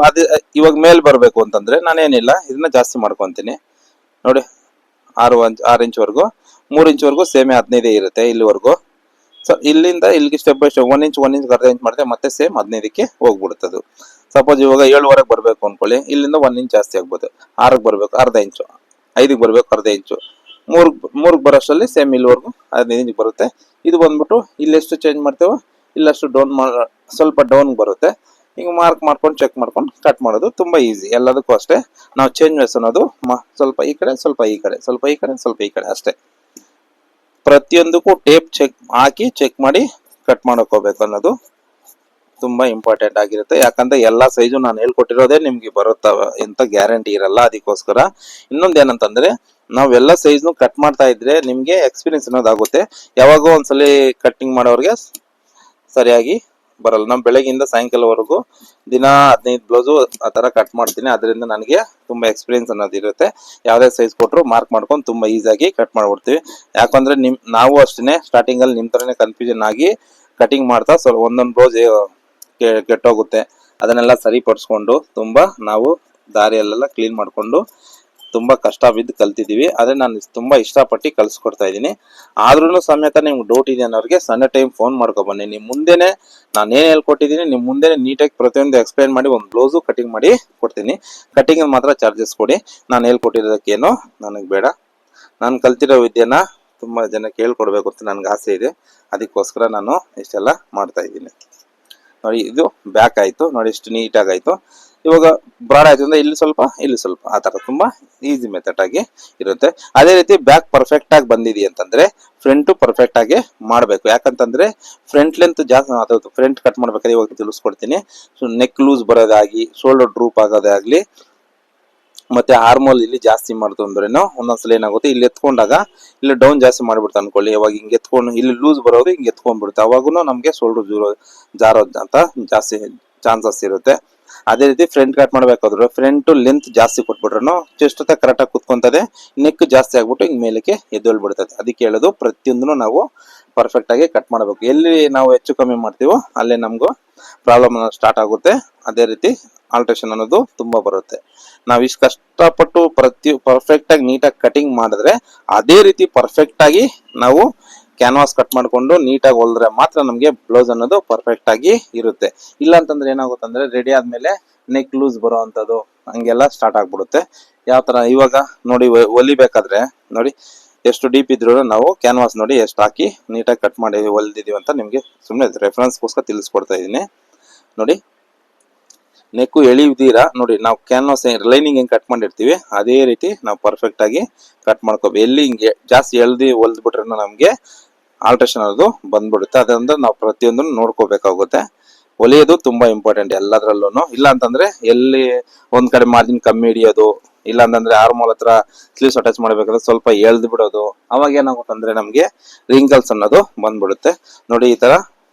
ಅದು ಇವಾಗ ಮೇಲ್ ಬರಬೇಕು ಅಂತಂದ್ರೆ ನಾನೇನಿಲ್ಲ, ಇದನ್ನ ಜಾಸ್ತಿ ಮಾಡ್ಕೊಂತೀನಿ ನೋಡಿ. 6 ಇಂಚ್ವರೆಗೂ 3 ಇಂಚ್ವರೆಗೂ ಸೇಮೆ 15 ಇರುತ್ತೆ ಇಲ್ಲಿವರೆಗೂ. ಸೊ ಇಲ್ಲಿಂದ ಇಲ್ಲಿಗೆ ಸ್ಟೆಪ್ ಬೈ ಸ್ಟೆಪ್ 1 ಇಂಚ್ ಅರ್ಧ ಇಂಚ್ ಮಾಡಿದ್ರೆ ಮತ್ತೆ ಸೇಮ್ 15ಕ್ಕೆ ಹೋಗ್ಬಿಡುತ್ತದು. ಸಪೋಸ್ ಇವಾಗ 7ವರೆಗೆ ಬರಬೇಕು ಅನ್ಕೊಳ್ಳಿ, ಇಲ್ಲಿಂದ 1 ಇಂಚ್ ಜಾಸ್ತಿ ಆಗ್ಬೋದು. 6ಕ್ಕೆ ಬರ್ಬೇಕು ಅರ್ಧ ಇಂಚು, 5ಕ್ಕೆ ಬರ್ಬೇಕು ಅರ್ಧ ಇಂಚು, 3ಕ್ಕೆ ಬರೋಷ್ಟರಲ್ಲಿ ಸೇಮ್ ಇಲ್ಲಿವರೆಗೂ 15 ಇಂಚ್ ಬರುತ್ತೆ. ಇದು ಬಂದ್ಬಿಟ್ಟು ಇಲ್ಲೆಷ್ಟು ಚೇಂಜ್ ಮಾಡ್ತೇವೋ ಇಲ್ಲಷ್ಟು ಡೌನ್ ಸ್ವಲ್ಪ ಡೌನ್ ಬರುತ್ತೆ. ಈಗ ಮಾರ್ಕ್ ಮಾಡ್ಕೊಂಡು ಚೆಕ್ ಮಾಡ್ಕೊಂಡು ಕಟ್ ಮಾಡೋದು ತುಂಬಾ ಈಸಿ. ಎಲ್ಲದಕ್ಕೂ ಅಷ್ಟೇ ನಾವು ಚೇಂಜಸ್ ಅನ್ನೋದು ಸ್ವಲ್ಪ ಈ ಕಡೆ ಸ್ವಲ್ಪ ಈ ಕಡೆ, ಸ್ವಲ್ಪ ಈ ಕಡೆ ಸ್ವಲ್ಪ ಈ ಕಡೆ ಅಷ್ಟೇ. ಪ್ರತಿಯೊಂದಕ್ಕೂ ಟೇಪ್ ಹಾಕಿ ಚೆಕ್ ಮಾಡಿ ಕಟ್ ಮಾಡಕ್ ಹೋಗ್ಬೇಕು ಅನ್ನೋದು ತುಂಬಾ ಇಂಪಾರ್ಟೆಂಟ್ ಆಗಿರುತ್ತೆ. ಯಾಕಂದ್ರೆ ಎಲ್ಲಾ ಸೈಜು ನಾನು ಹೇಳ್ಕೊಟ್ಟಿರೋದೇ ನಿಮ್ಗೆ ಬರುತ್ತವ ಎಂತ ಗ್ಯಾರಂಟಿ ಇರಲ್ಲ. ಅದಕ್ಕೋಸ್ಕರ ಇನ್ನೊಂದ್ ಏನಂತಂದ್ರೆ ನಾವೆಲ್ಲ ಸೈಜ್ನು ಕಟ್ ಮಾಡ್ತಾ ಇದ್ರೆ ನಿಮ್ಗೆ ಎಕ್ಸ್ಪೀರಿಯನ್ಸ್ ಅನ್ನೋದಾಗುತ್ತೆ. ಯಾವಾಗೋ ಒಂದ್ಸಲಿ ಕಟ್ಟಿಂಗ್ ಮಾಡೋರ್ಗೆ ಸರಿಯಾಗಿ ಬರಲ್ಲ. ನಾವು ಬೆಳಗ್ಗಿಂದ ಸಾಯಂಕಾಲವರೆಗೂ ದಿನ 15 ಬ್ಲೌಸು ಆ ತರ ಕಟ್ ಮಾಡ್ತೀನಿ. ಅದರಿಂದ ನನಗೆ ತುಂಬಾ ಎಕ್ಸ್ಪೀರಿಯನ್ಸ್ ಅನ್ನೋದು ಇರುತ್ತೆ. ಯಾವ್ದೇ ಸೈಜ್ ಕೊಟ್ಟರು ಮಾರ್ಕ್ ಮಾಡ್ಕೊಂಡು ತುಂಬಾ ಈಸಿಯಾಗಿ ಕಟ್ ಮಾಡ್ಬಿಡ್ತೀವಿ. ಯಾಕಂದ್ರೆ ನಾವು ಅಷ್ಟೇ ಸ್ಟಾರ್ಟಿಂಗ್ ಅಲ್ಲಿ ನಿಮ್ ತರನೇ ಕನ್ಫ್ಯೂಷನ್ ಆಗಿ ಕಟಿಂಗ್ ಮಾಡ್ತಾ ಸ್ವಲ್ಪ ಒಂದೊಂದು ಬ್ಲೌಸ್ ಕೆಟ್ಟೋಗುತ್ತೆ. ಅದನ್ನೆಲ್ಲ ಸರಿಪಡಿಸ್ಕೊಂಡು ತುಂಬಾ ನಾವು ದಾರಿಯಲ್ಲೆಲ್ಲ ಕ್ಲೀನ್ ಮಾಡ್ಕೊಂಡು ತುಂಬಾ ಕಷ್ಟ ಬಿದ್ದು ಕಲ್ತಿದೀವಿ. ಆದ್ರೆ ನಾನು ತುಂಬಾ ಇಷ್ಟಪಟ್ಟು ಕಲ್ಸ್ಕೊಡ್ತಾ ಇದ್ದೀನಿ. ಆದ್ರೂ ಸಮೇತ ನಿಮ್ಗೆ ಡೌಟ್ ಇದೆ ಅನ್ನೋರಿಗೆ ಸಂಡೇ ಟೈಮ್ ಫೋನ್ ಮಾಡ್ಕೊ ಬನ್ನಿ. ನಿಮ್ ಮುಂದೆನೆ ನಾನು ಏನ್ ಹೇಳ್ಕೊಟ್ಟಿದ್ದೀನಿ ನಿಮ್ ಮುಂದೆನೆ ನೀಟಾಗಿ ಪ್ರತಿಯೊಂದು ಎಕ್ಸ್ಪ್ಲೈನ್ ಮಾಡಿ ಒಂದು ಬ್ಲೌಸು ಕಟಿಂಗ್ ಮಾಡಿ ಕೊಡ್ತೀನಿ. ಕಟಿಂಗ್ ಮಾತ್ರ ಚಾರ್ಜಸ್ ಕೊಡಿ, ನಾನು ಹೇಳ್ಕೊಟ್ಟಿರೋದಕ್ಕೇನು ನನಗೆ ಬೇಡ. ನಾನು ಕಲ್ತಿರೋ ವಿದ್ಯೆನ ತುಂಬಾ ಜನಕ್ಕೆ ಹೇಳ್ಕೊಡ್ಬೇಕು ಅಂತ ನನ್ಗೆ ಆಸೆ ಇದೆ. ಅದಕ್ಕೋಸ್ಕರ ನಾನು ಇಷ್ಟೆಲ್ಲ ಮಾಡ್ತಾ ಇದ್ದೀನಿ. ನೋಡಿ ಇದು ಬ್ಯಾಕ್ ಆಯ್ತು, ನೋಡಿ ಇಷ್ಟು ನೀಟಾಗಿ ಆಯ್ತು. ಇವಾಗ ಬ್ರಾಡ್ ಆಯ್ತು ಅಂದ್ರೆ ಇಲ್ಲಿ ಸ್ವಲ್ಪ ಆ ತರ ತುಂಬಾ ಈಸಿ ಮೆಥಡ್ ಆಗಿ ಇರುತ್ತೆ. ಅದೇ ರೀತಿ ಬ್ಯಾಕ್ ಪರ್ಫೆಕ್ಟ್ ಆಗಿ ಬಂದಿದೆ ಅಂತಂದ್ರೆ ಫ್ರಂಟ್ ಪರ್ಫೆಕ್ಟ್ ಆಗಿ ಮಾಡ್ಬೇಕು. ಯಾಕಂತಂದ್ರೆ ಫ್ರಂಟ್ ಲೆಂತ್ ಜಾಸ್ತಿ, ಅದು ಫ್ರಂಟ್ ಕಟ್ ಮಾಡ್ಬೇಕಾದ್ರೆ ಇವಾಗ ತಿಳಿಸ್ಕೊಡ್ತೀನಿ. ಸೊ ನೆಕ್ ಲೂಸ್ ಬರೋದಾಗಿ, ಶೋಲ್ಡರ್ ಡ್ರೂಪ್ ಆಗೋದಾಗ್ಲಿ, ಮತ್ತೆ ಹಾರ್ಮೋಲ್ ಇಲ್ಲಿ ಜಾಸ್ತಿ ಮಾಡ್ತು ಅಂದ್ರೇನು ಒಂದೊಂದ್ಸಲ ಏನಾಗುತ್ತೆ, ಇಲ್ಲಿ ಎತ್ಕೊಂಡಾಗ ಇಲ್ಲಿ ಡೌನ್ ಜಾಸ್ತಿ ಮಾಡ್ಬಿಡ್ತು ಅನ್ಕೊಳ್ಳಿ. ಅವಾಗ ಹಿಂಗೆ ಎತ್ಕೊಂಡು ಇಲ್ಲಿ ಲೂಸ್ ಬರೋದು ಹಿಂಗೆ ಎತ್ಕೊಂಡ್ಬಿಡುತ್ತೆ. ಅವಾಗೂ ನಮ್ಗೆ ಶೋಲ್ಡರ್ ಜಾರೋದ್ ಅಂತ ಜಾಸ್ತಿ ಚಾನ್ಸಸ್ ಇರುತ್ತೆ. ಅದೇ ರೀತಿ ಫ್ರಂಟ್ ಕಟ್ ಮಾಡ್ಬೇಕಾದ್ರು ಫ್ರಂಟ್ ಲೆಂತ್ ಜಾಸ್ತಿ ಕೊಟ್ಬಿಟ್ರು ಚೆಸ್ಟ್ ಕರೆಕ್ಟ್ ಆಗಿ ಕುತ್ಕೊಂತದೆ, ನೆಕ್ ಜಾಸ್ತಿ ಆಗ್ಬಿಟ್ಟು ಹಿಂಗ್ ಮೇಲಕ್ಕೆ ಎದ್ದೊಳ್ಬಿಡ್ತದೆ. ಅದಕ್ಕೆ ಹೇಳೋದು ಪ್ರತಿಯೊಂದನ್ನು ನಾವು ಪರ್ಫೆಕ್ಟ್ ಆಗಿ ಕಟ್ ಮಾಡಬೇಕು. ಎಲ್ಲಿ ನಾವು ಹೆಚ್ಚು ಕಮ್ಮಿ ಮಾಡ್ತೀವೋ ಅಲ್ಲೇ ನಮಗೂ ಪ್ರಾಬ್ಲಮ್ ಸ್ಟಾರ್ಟ್ ಆಗುತ್ತೆ. ಅದೇ ರೀತಿ ಆಲ್ಟ್ರೇಷನ್ ಅನ್ನೋದು ತುಂಬಾ ಬರುತ್ತೆ. ನಾವ್ ಇಷ್ಟು ಕಷ್ಟಪಟ್ಟು ಪರ್ಫೆಕ್ಟ್ ಆಗಿ ನೀಟಾಗಿ ಕಟಿಂಗ್ ಮಾಡಿದ್ರೆ ಅದೇ ರೀತಿ ಪರ್ಫೆಕ್ಟ್ ಆಗಿ ನಾವು ಕ್ಯಾನ್ವಾಸ್ ಕಟ್ ಮಾಡ್ಕೊಂಡು ನೀಟಾಗಿ ಹೊಲಿದ್ರೆ ಮಾತ್ರ ನಮ್ಗೆ ಬ್ಲೌಸ್ ಅನ್ನೋದು ಪರ್ಫೆಕ್ಟ್ ಆಗಿ ಇರುತ್ತೆ. ಇಲ್ಲ ಅಂತಂದ್ರೆ ಏನಾಗುತ್ತೆ ಅಂದ್ರೆ ರೆಡಿ ಆದ್ಮೇಲೆ ನೆಕ್ ಲೂಸ್ ಬರೋ ಅಂತದ್ದು ಹಂಗೆಲ್ಲ ಸ್ಟಾರ್ಟ್ ಆಗ್ಬಿಡುತ್ತೆ. ಯಾವ ತರ ಇವಾಗ ನೋಡಿ ಹೊಲಿಬೇಕಾದ್ರೆ ನೋಡಿ ಎಷ್ಟು ಡೀಪ್ ಇದ್ರು ನಾವು ಕ್ಯಾನ್ವಾಸ್ ನೋಡಿ ಎಷ್ಟು ಹಾಕಿ ನೀಟಾಗಿ ಕಟ್ ಮಾಡಿ ಹೊಲ್ದಿದೀವಿ ಅಂತ ನಿಮ್ಗೆ ಸುಮ್ಮನೆ ರೆಫರೆನ್ಸ್ಗೋಸ್ಕರ ತಿಳಿಸ್ಕೊಡ್ತಾ ಇದೀನಿ. ನೋಡಿ ನೆಕ್ಕು ಎಳಿದೀರಾ ನೋಡಿ, ನಾವು ಕ್ಯಾನ್ವಾಸ್ ಲೈನಿಂಗ್ ಹೆಂಗ್ ಕಟ್ ಮಾಡಿರ್ತೀವಿ ಅದೇ ರೀತಿ ನಾವು ಪರ್ಫೆಕ್ಟ್ ಆಗಿ ಕಟ್ ಮಾಡ್ಕೋಬೇಕು. ಎಲ್ಲಿ ಹಿಂಗೆ ಜಾಸ್ತಿ ಎಳ್ದಿ ಹೊಲ್ದ್ಬಿಟ್ರೆ ನಮ್ಗೆ ಆಲ್ಟ್ರೇಷನ್ ಅದು ಬಂದ್ಬಿಡುತ್ತೆ. ಅದರಿಂದ ನಾವು ಪ್ರತಿಯೊಂದನ್ನು ನೋಡ್ಕೋಬೇಕಾಗುತ್ತೆ. ಹೊಲಿಯೋದು ತುಂಬಾ ಇಂಪಾರ್ಟೆಂಟ್ ಎಲ್ಲದ್ರಲ್ಲೂ. ಇಲ್ಲ ಅಂತಂದ್ರೆ ಎಲ್ಲಿ ಒಂದ್ ಕಡೆ ಮಾರ್ಜಿನ್ ಕಮ್ಮಿ ಹಿಡಿಯೋದು, ಇಲ್ಲ ಅಂತಂದ್ರೆ ಆರ್ಮೋಲ್ ಹತ್ರ ಸ್ಲೀವ್ಸ್ ಅಟ್ಯಾಚ್ ಮಾಡ್ಬೇಕಾದ್ರೆ ಸ್ವಲ್ಪ ಎಳ್ದು ಬಿಡೋದು, ಅವಾಗ ಏನಾಗುತ್ತೆ ಅಂದ್ರೆ ನಮ್ಗೆ ರಿಂಕಲ್ಸ್ ಅನ್ನೋದು ಬಂದ್ಬಿಡುತ್ತೆ. ನೋಡಿ ಈ ತರ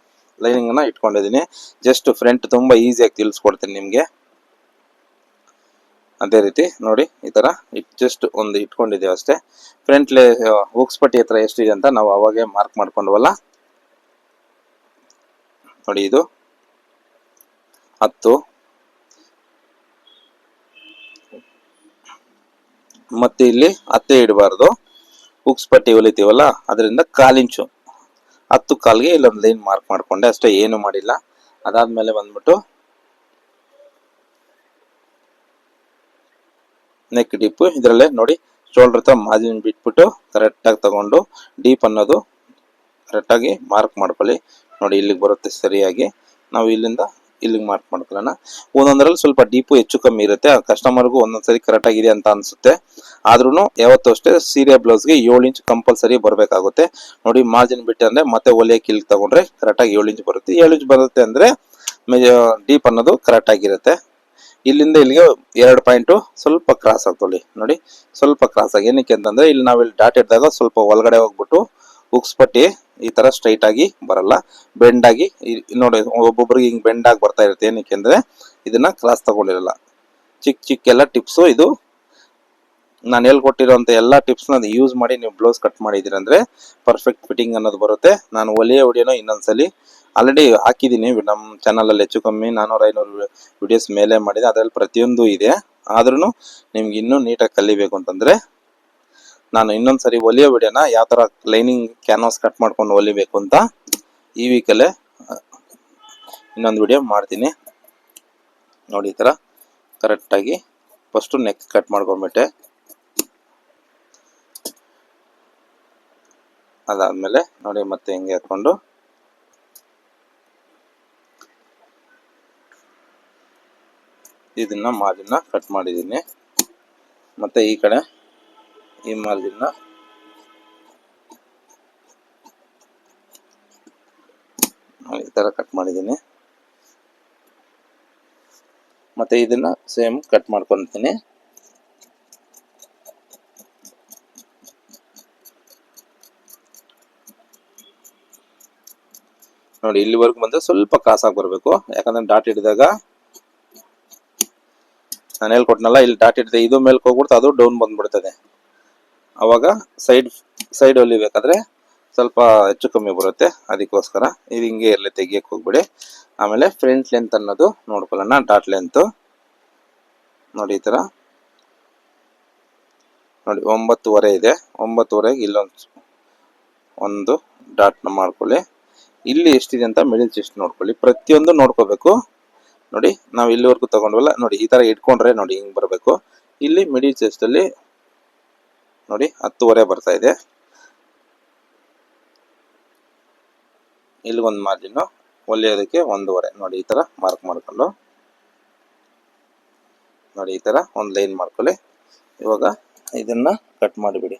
ಲೈನಿಂಗ್ ಅನ್ನ ಇಟ್ಕೊಂಡಿದೀನಿ. ಜಸ್ಟ್ ಫ್ರಂಟ್ ತುಂಬಾ ಈಸಿಯಾಗಿ ತಿಳಿಸ್ಕೊಡ್ತೀನಿ ನಿಮ್ಗೆ. ಅದೇ ರೀತಿ ನೋಡಿ ಈ ತರ ಜಸ್ಟ್ ಒಂದು ಇಟ್ಕೊಂಡಿದ್ದೇವೆ ಅಷ್ಟೇ. ಫ್ರಂಟ್ ಹುಕ್ಸ್ ಪಟ್ಟಿ ಹತ್ರ ಎಷ್ಟಿದೆ ಅಂತ ನಾವು ಅವಾಗೆ ಮಾರ್ಕ್ ಮಾಡ್ಕೊಂಡ್ವಲ್ಲ. ನೋಡಿ ಇದು 10, ಮತ್ತೆ ಇಲ್ಲಿ 10 ಇಡಬಾರ್ದು. ಹುಕ್ಸ್ ಪಟ್ಟಿ ಹೊಲಿತೀವಲ್ಲ ಅದರಿಂದ 1/4 ಇಂಚು 10 ಕಾಲ್ಗೆ ಇಲ್ಲೊಂದು ಲೈನ್ ಮಾರ್ಕ್ ಮಾಡ್ಕೊಂಡೆ ಅಷ್ಟೇ, ಏನು ಮಾಡಿಲ್ಲ. ಅದಾದ್ಮೇಲೆ ಬಂದ್ಬಿಟ್ಟು ನೆಕ್ ಡೀಪ್ ಇದರಲ್ಲೇ ನೋಡಿ ಶೋಲ್ಡರ್ ಹತ್ರ ಮಾರ್ಜಿನ್ ಬಿಟ್ಬಿಟ್ಟು ಕರೆಕ್ಟ್ ಆಗಿ ತಗೊಂಡು ಡೀಪ್ ಅನ್ನೋದು ಕರೆಕ್ಟ್ ಆಗಿ ಮಾರ್ಕ್ ಮಾಡ್ಕೊಳ್ಳಿ. ನೋಡಿ ಇಲ್ಲಿಗೆ ಬರುತ್ತೆ ಸರಿಯಾಗಿ. ನಾವು ಇಲ್ಲಿಂದ ಇಲ್ಲಿಗೆ ಮಾರ್ಕ್ ಮಾಡ್ಕೊಳ್ಳೋಣ. ಒಂದೊಂದರಲ್ಲಿ ಸ್ವಲ್ಪ ಡೀಪು ಹೆಚ್ಚು ಕಮ್ಮಿ ಇರುತ್ತೆ. ಕಸ್ಟಮರ್ಗೂ ಒಂದೊಂದ್ಸರಿ ಕರೆಕ್ಟ್ ಆಗಿದೆ ಅಂತ ಅನ್ಸುತ್ತೆ. ಆದ್ರೂ ಯಾವತ್ತೂ ಅಷ್ಟೇ ಸೀರೆ ಬ್ಲೌಸ್ಗೆ 7 ಇಂಚ್ ಕಂಪಲ್ಸರಿ ಬರಬೇಕಾಗುತ್ತೆ. ನೋಡಿ ಮಾರ್ಜಿನ್ ಬಿಟ್ಟು ಅಂದ್ರೆ ಮತ್ತೆ ಹೊಲಿಯಕ್ಕೆ ಇಲ್ಲಿಗೆ ತಗೊಂಡ್ರೆ ಕರೆಕ್ಟ್ ಆಗಿ 7 ಇಂಚ್ ಬರುತ್ತೆ. 7 ಇಂಚ್ ಬರುತ್ತೆ ಅಂದ್ರೆ ಡೀಪ್ ಅನ್ನೋದು ಕರೆಕ್ಟ್ ಆಗಿರುತ್ತೆ. ಇಲ್ಲಿಂದ ಇಲ್ಲಿಗೆ 2 ಪಾಯಿಂಟ್ ಸ್ವಲ್ಪ ಕ್ರಾಸ್ ಆಗ್ತೊಳ್ಳಿ. ನೋಡಿ ಸ್ವಲ್ಪ ಕ್ರಾಸ್ ಆಗಿ, ಏನಕ್ಕೆ ಅಂತಂದ್ರೆ ಇಲ್ಲಿ ನಾವಿಲ್ಲಿ ಡಾಟ್ ಇಡ್ದಾಗ ಸ್ವಲ್ಪ ಒಳಗಡೆ ಹೋಗ್ಬಿಟ್ಟು ಹುಕ್ಸ್ ಪಟ್ಟಿ ಈ ತರ ಸ್ಟ್ರೈಟ್ ಆಗಿ ಬರಲ್ಲ, ಬೆಂಡ್ ಆಗಿ ನೋಡಿ ಒಬ್ಬೊಬ್ರಿಗೆ ಹಿಂಗ್ ಬೆಂಡ್ ಆಗಿ ಬರ್ತಾ ಇರುತ್ತೆ. ಏನಕ್ಕೆ ಅಂದ್ರೆ ಇದನ್ನ ಕ್ರಾಸ್ ತಗೊಂಡಿರಲ್ಲ. ಚಿಕ್ಕ ಎಲ್ಲ ಟಿಪ್ಸು ಇದು. ನಾನು ಹೇಳ್ಕೊಟ್ಟಿರೋಂಥ ಎಲ್ಲ ಟಿಪ್ಸ್ನ ಯೂಸ್ ಮಾಡಿ ನೀವು ಬ್ಲೌಸ್ ಕಟ್ ಮಾಡಿದ್ದೀರ ಅಂದ್ರೆ ಪರ್ಫೆಕ್ಟ್ ಫಿಟ್ಟಿಂಗ್ ಅನ್ನೋದು ಬರುತ್ತೆ. ನಾನು ಹೊಲಿಯೋ ವಿಡಿಯೋನ ಇನ್ನೊಂದ್ಸಲಿ ಆಲ್ರೆಡಿ ಹಾಕಿದ್ದೀನಿ ನಮ್ಮ ಚಾನಲಲ್ಲಿ, ಹೆಚ್ಚು ಕಮ್ಮಿ 400-500 ವಿಡಿಯೋಸ್ ಮೇಲೆ ಮಾಡಿದೆ. ಅದರಲ್ಲಿ ಪ್ರತಿಯೊಂದು ಇದೆ. ಆದ್ರೂ ನಿಮ್ಗೆ ಇನ್ನೂ ನೀಟಾಗಿ ಕಲಿಬೇಕು ಅಂತಂದ್ರೆ ನಾನು ಇನ್ನೊಂದ್ಸರಿ ಹೊಲಿಯೋ ವಿಡಿಯೋನ ಯಾವ ತರ ಲೈನಿಂಗ್ ಕ್ಯಾನ್ವಾಸ್ ಕಟ್ ಮಾಡ್ಕೊಂಡು ಹೊಲಿಬೇಕು ಅಂತ ಈ ವೀಕಲ್ಲೇ ಇನ್ನೊಂದು ವಿಡಿಯೋ ಮಾಡ್ತೀನಿ. ನೋಡಿ ಈ ತರ ಕರೆಕ್ಟ್ ಆಗಿ ಫಸ್ಟ್ ನೆಕ್ ಕಟ್ ಮಾಡ್ಕೊಂಡ್ಬಿಟ್ಟೆ. ಅದಾದ್ಮೇಲೆ ನೋಡಿ ಮತ್ತೆ ಹಿಂಗೆ ಹಾಕೊಂಡು ಇದನ್ನ ಮಾರ್ಜಿನ್ ಕಟ್ ಮಾಡಿದ್ದೀನಿ. ಮತ್ತೆ ಈ ಕಡೆ ಈ ಮಾರ್ಜಿನ್ ಈ ತರ ಕಟ್ ಮಾಡಿದ್ದೀನಿ. ಮತ್ತೆ ಇದನ್ನ ಸೇಮ್ ಕಟ್ ಮಾಡ್ಕೊಂತೀನಿ. ನೋಡಿ ಇಲ್ಲಿವರೆಗೂ ಬಂದ್ರೆ ಸ್ವಲ್ಪ ಕ್ರಾಸ್ ಆಗಿ ಬರ್ಬೇಕು. ಯಾಕಂದ್ರೆ ಡಾಟ್ ಹಿಡಿದಾಗ ನಾನು ಹೇಳ್ಕೊಟ್ನಲ್ಲ, ಇಲ್ಲಿ ಡಾಟ್ ಹಿಡಿದೆ ಇದು ಮೇಲ್ಕ್ ಹೋಗ್ಬಿಡ್ತು, ಅದು ಡೌನ್ ಬಂದ್ಬಿಡ್ತದೆ. ಅವಾಗ ಸೈಡ್ ಹೊಲಿಬೇಕಾದ್ರೆ ಸ್ವಲ್ಪ ಹೆಚ್ಚು ಕಮ್ಮಿ ಬರುತ್ತೆ. ಅದಕ್ಕೋಸ್ಕರ ಇದು ಹಿಂಗೆ ಇರಲಿ, ತೆಗಿಯಕ್ಕೆ ಹೋಗ್ಬಿಡಿ. ಆಮೇಲೆ ಫ್ರಂಟ್ ಲೆಂತ್ ಅನ್ನೋದು ನೋಡ್ಕೊಳ್ಳೋಣ. ಡಾಟ್ ಲೆಂತ್ ನೋಡಿ ಈ ತರ ನೋಡಿ 9:30 ಇದೆ. 9:30ಗೆ ಒಂದು ಡಾಟ್ನ ಮಾಡ್ಕೊಳ್ಳಿ. ಇಲ್ಲಿ ಎಷ್ಟಿದೆ ಅಂತ ಮಿಡಿಲ್ ಚೆಸ್ಟ್ ನೋಡ್ಕೊಳ್ಳಿ. ಪ್ರತಿಯೊಂದು ನೋಡ್ಕೋಬೇಕು. ನೋಡಿ ನಾವು ಇಲ್ಲಿವರೆಗೂ ತಗೊಂಡ್ವಲ್ಲ, ನೋಡಿ ಈ ತರ ಇಟ್ಕೊಂಡ್ರೆ ನೋಡಿ ಹಿಂಗ್ ಬರಬೇಕು. ಇಲ್ಲಿ ಮಿಡಿಲ್ ಚೆಸ್ಟ್ ಅಲ್ಲಿ ನೋಡಿ 10:30 ಬರ್ತಾ ಇದೆ. ಇಲ್ಲಿ ಒಂದು ಮಾರ್ಜಿನ್, ಹೊಲಿಯೋದಕ್ಕೆ 1:30 ನೋಡಿ ಈ ತರ ಮಾರ್ಕ್ ಮಾಡ್ಕೊಂಡು ನೋಡಿ ಈ ತರ ಒಂದು ಲೈನ್ ಮಾಡ್ಕೊಳ್ಳಿ. ಇವಾಗ ಇದನ್ನ ಕಟ್ ಮಾಡಿಬಿಡಿ.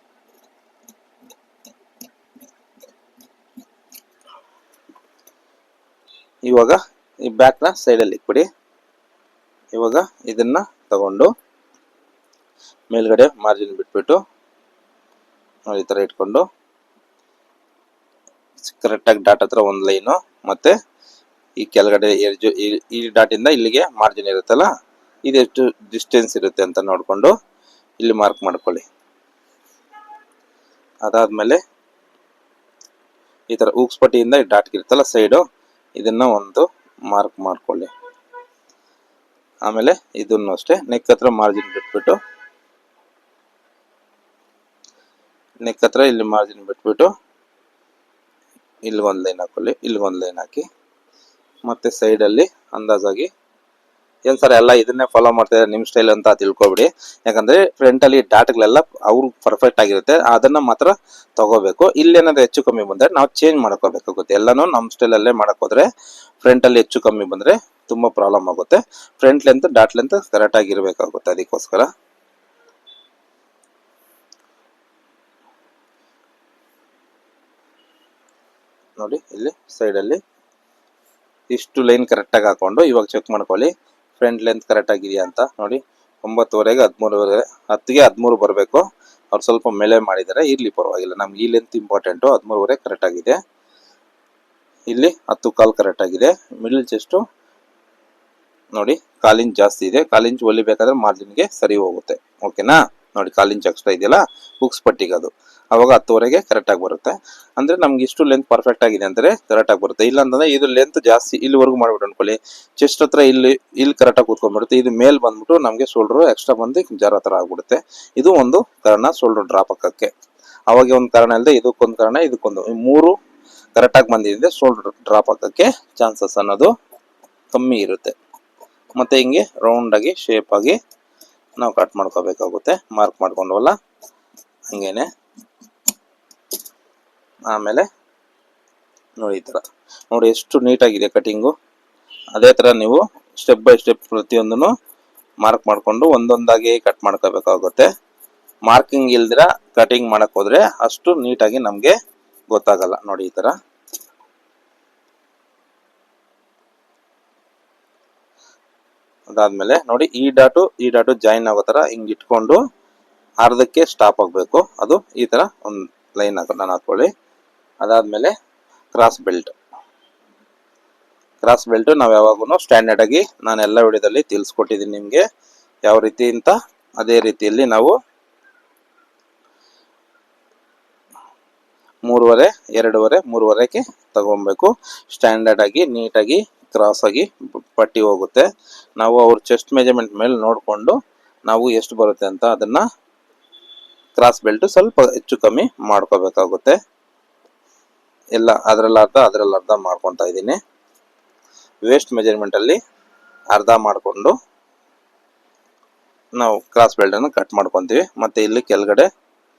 ಇವಾಗ ಈ ಬ್ಯಾಕ್ ನ ಸೈಡ್ ಅಲ್ಲಿ ಇಟ್ಬಿಡಿ. ಇವಾಗ ಇದನ್ನ ತಗೊಂಡು ಮೇಲ್ಗಡೆ ಮಾರ್ಜಿನ್ ಬಿಟ್ಬಿಟ್ಟು ನೋಡಿ ಈ ತರ ಇಟ್ಕೊಂಡು ಕರೆಕ್ಟ್ ಆಗಿ ಡಾಟ್ ಹತ್ರ ಒಂದು ಲೈನು, ಮತ್ತೆ ಈ ಕೆಳಗಡೆ ಈ ಡಾಟ್ ಇಂದ ಇಲ್ಲಿಗೆ ಮಾರ್ಜಿನ್ ಇರುತ್ತಲ್ಲ, ಇದೆಷ್ಟು ಡಿಸ್ಟೆನ್ಸ್ ಇರುತ್ತೆ ಅಂತ ನೋಡ್ಕೊಂಡು ಇಲ್ಲಿ ಮಾರ್ಕ್ ಮಾಡ್ಕೊಳ್ಳಿ. ಅದಾದ್ಮೇಲೆ ಈ ತರ ಹೂಕ್ಸ್ ಪಟ್ಟಿಯಿಂದ ಡಾಟ್ ಇರುತ್ತಲ್ಲ ಸೈಡು, ಇದನ್ನ ಒಂದು ಮಾರ್ಕ್ ಮಾಡ್ಕೊಳ್ಳಿ. ಆಮೇಲೆ ಇದನ್ನು ಅಷ್ಟೇ ನೆಕ್ ಹತ್ರ ಮಾರ್ಜಿನ್ ಬಿಟ್ಬಿಟ್ಟು ನೆಕ್ ಹತ್ರ ಇಲ್ಲಿ ಮಾರ್ಜಿನ್ ಬಿಟ್ಬಿಟ್ಟು ಇಲ್ಲಿಗೊಂದು ಲೈನ್ ಹಾಕೊಳ್ಳಿ. ಇಲ್ಲಿಗೊಂದು ಲೈನ್ ಹಾಕಿ ಮತ್ತೆ ಸೈಡ್ ಅಲ್ಲಿ ಅಂದಾಜಾಗಿ ಏನ್ ಸರ್ ಎಲ್ಲ ಇದನ್ನೇ ಫಾಲೋ ಮಾಡ್ತಾರೆ ನಿಮ್ ಸ್ಟೈಲ್ ಅಂತ ತಿಳ್ಕೊಬಿಡಿ. ಯಾಕಂದ್ರೆ ಫ್ರಂಟ್ ಅಲ್ಲಿ ಡಾಟ್ಗಳೆಲ್ಲ ಅವ್ರು ಪರ್ಫೆಕ್ಟ್ ಆಗಿರುತ್ತೆ, ಅದನ್ನ ಮಾತ್ರ ತಗೋಬೇಕು. ಇಲ್ಲೇನಾದ್ರು ಹೆಚ್ಚು ಕಮ್ಮಿ ಬಂದ್ರೆ ನಾವು ಚೇಂಜ್ ಮಾಡ್ಕೋಬೇಕಾಗುತ್ತೆ. ಎಲ್ಲಾನು ನಮ್ ಸ್ಟೈಲ್ ಅಲ್ಲೇ ಮಾಡಕ್ ಹೋದ್ರೆ ಫ್ರಂಟ್ ಅಲ್ಲಿ ಹೆಚ್ಚು ಕಮ್ಮಿ ಬಂದ್ರೆ ತುಂಬಾ ಪ್ರಾಬ್ಲಮ್ ಆಗುತ್ತೆ. Front length dot length correct ಆಗಿರ್ಬೇಕಾಗುತ್ತೆ. ಅದಕ್ಕೋಸ್ಕರ ನೋಡಿ ಇಲ್ಲಿ ಸೈಡ್ ಅಲ್ಲಿ ಇಷ್ಟು ಲೈನ್ ಕರೆಕ್ಟ್ ಆಗಿ ಹಾಕೊಂಡು ಇವಾಗ ಚೆಕ್ ಮಾಡ್ಕೊಳ್ಳಿ ಫ್ರಂಟ್ ಲೆಂತ್ ಕರೆಕ್ಟ್ ಆಗಿದೆಯಾ ಅಂತ. ನೋಡಿ 9:30ಗೆ 13:30, 10ಗೆ 13 ಬರಬೇಕು. ಅವ್ರು ಸ್ವಲ್ಪ ಮೇಲೆ ಮಾಡಿದ್ದಾರೆ, ಇರ್ಲಿ ಪರವಾಗಿಲ್ಲ. ನಮ್ಗೆ ಈ ಲೆಂತ್ ಇಂಪಾರ್ಟೆಂಟು. 13:30 ಕರೆಕ್ಟ್ ಆಗಿದೆ. ಇಲ್ಲಿ 10 ಕಾಲ್ ಕರೆಕ್ಟ್ ಆಗಿದೆ. ಮಿಡಲ್ ಚೆಸ್ಟ್ ನೋಡಿ 1/4 ಇಂಚ್ ಜಾಸ್ತಿ ಇದೆ. 1/4 ಇಂಚ್ ಹೊಲಿಬೇಕಾದ್ರೆ ಮಾರ್ಜಿನ್ಗೆ ಸರಿ ಹೋಗುತ್ತೆ. ಓಕೆನಾ? ನೋಡಿ 1/4 ಇಂಚ್ ಎಕ್ಸ್ಟ್ರಾ ಇದೆಯಲ್ಲ ಹುಕ್ಸ್ ಪಟ್ಟಿಗೆ, ಅದು ಅವಾಗ 10:30ಗೆ ಕರೆಕ್ಟ್ ಆಗಿ ಬರುತ್ತೆ. ಅಂದ್ರೆ ನಮ್ಗೆ ಇಷ್ಟು ಲೆಂತ್ ಪರ್ಫೆಕ್ಟ್ ಆಗಿದೆ ಅಂದ್ರೆ ಕರೆಕ್ಟ್ ಆಗಿ ಬರುತ್ತೆ. ಇಲ್ಲ ಅಂತಂದ್ರೆ ಇದು ಲೆಂತ್ ಜಾಸ್ತಿ ಇಲ್ಲಿವರೆಗೂ ಮಾಡ್ಬಿಟ್ಟು ಅನ್ಕೊಳ್ಳಿ, ಚೆಸ್ಟ್ ಹತ್ರ ಇಲ್ಲಿ ಕರೆಕ್ಟ್ ಆಗಿ ಕೂತ್ಕೊಂಡ್ಬಿಡುತ್ತೆ. ಇದು ಮೇಲ್ ಬಂದ್ಬಿಟ್ಟು ನಮ್ಗೆ ಶೋಲ್ಡರ್ ಎಕ್ಸ್ಟ್ರಾ ಬಂದು ಜಾರ ತರ ಆಗ್ಬಿಡುತ್ತೆ. ಇದು ಒಂದು ಕಾರಣ ಶೋಲ್ಡರ್ ಡ್ರಾಪ್ ಹಾಕಕ್ಕೆ. ಅವಾಗ ಒಂದು ಕಾರಣ ಇಲ್ಲದೆ ಇದಕ್ಕೊಂದು ಕಾರಣ, ಇದಕ್ಕೊಂದು, ಈ ಮೂರು ಕರೆಕ್ಟ್ ಆಗಿ ಬಂದಿದೆ ಶೋಲ್ಡರ್ ಡ್ರಾಪ್ ಹಾಕಕ್ಕೆ ಚಾನ್ಸಸ್ ಅನ್ನೋದು ಕಮ್ಮಿ ಇರುತ್ತೆ. ಮತ್ತೆ ಹಿಂಗೆ ರೌಂಡ್ ಆಗಿ ಶೇಪ್ ಆಗಿ ನಾವು ಕಟ್ ಮಾಡ್ಕೋಬೇಕಾಗುತ್ತೆ. ಮಾರ್ಕ್ ಮಾಡ್ಕೊಂಡವಲ್ಲ ಹಂಗೇನೆ. ಆಮೇಲೆ ನೋಡಿ ಈ ತರ ನೋಡಿ ಎಷ್ಟು ನೀಟಾಗಿದೆ ಕಟಿಂಗು. ಅದೇ ತರ ನೀವು ಸ್ಟೆಪ್ ಬೈ ಸ್ಟೆಪ್ ಪ್ರತಿಯೊಂದನ್ನು ಮಾರ್ಕ್ ಮಾಡ್ಕೊಂಡು ಒಂದೊಂದಾಗಿ ಕಟ್ ಮಾಡ್ಕೋಬೇಕಾಗುತ್ತೆ. ಮಾರ್ಕಿಂಗ್ ಇಲ್ದಿರ ಕಟಿಂಗ್ ಮಾಡಕ್ ಹೋದ್ರೆ ಅಷ್ಟು ನೀಟಾಗಿ ನಮ್ಗೆ ಗೊತ್ತಾಗಲ್ಲ. ನೋಡಿ ಈ ತರ ಅದಾದ್ಮೇಲೆ ನೋಡಿ ಈ ಡಾಟು ಜಾಯಿನ್ ಆಗೋ ತರ ಹಿಂಗ್ ಇಟ್ಕೊಂಡು ಅರ್ಧಕ್ಕೆ ಸ್ಟಾಪ್ ಆಗ್ಬೇಕು. ಅದು ಈ ತರ ಒಂದು ಲೈನ್ ನಾನು ಹಾಕೊಳ್ಳಿ. ಅದಾದ್ಮೇಲೆ ಕ್ರಾಸ್ ಬೆಲ್ಟ್ ನಾವು ಯಾವಾಗೂ ಸ್ಟ್ಯಾಂಡರ್ಡ್ ಆಗಿ ನಾನು ಎಲ್ಲ ವಿಡಿಯೋದಲ್ಲಿ ತಿಳಿಸ್ಕೊಟ್ಟಿದ್ದೀನಿ ನಿಮ್ಗೆ ಯಾವ ರೀತಿ ಅಂತ. ಅದೇ ರೀತಿಯಲ್ಲಿ ನಾವು 3:30, 2:30, 3:30ಗೆ ತಗೊಬೇಕು. ಸ್ಟ್ಯಾಂಡರ್ಡ್ ಆಗಿ ನೀಟಾಗಿ ಕ್ರಾಸ್ ಆಗಿ ಪಟ್ಟಿ ಹೋಗುತ್ತೆ. ನಾವು ಅವ್ರ ಚೆಸ್ಟ್ ಮೆಜರ್ಮೆಂಟ್ ಮೇಲೆ ನೋಡಿಕೊಂಡು ನಾವು ಎಷ್ಟು ಬರುತ್ತೆ ಅಂತ ಅದನ್ನ ಕ್ರಾಸ್ ಬೆಲ್ಟ್ ಸ್ವಲ್ಪ ಹೆಚ್ಚು ಕಮ್ಮಿ ಮಾಡ್ಕೋಬೇಕಾಗುತ್ತೆ. ಎಲ್ಲ ಅದರಲ್ಲಿ ಅರ್ಧ ಮಾಡ್ಕೊತಾ ಇದ್ದೀನಿ. ವೇಸ್ಟ್ ಮೆಜರ್ಮೆಂಟ್ ಅಲ್ಲಿ ಅರ್ಧ ಮಾಡಿಕೊಂಡು ನಾವು ಕ್ರಾಸ್ ಬೆಲ್ಟ್ ಅನ್ನು ಕಟ್ ಮಾಡ್ಕೊಂತೀವಿ. ಮತ್ತೆ ಇಲ್ಲಿ ಕೆಳಗಡೆ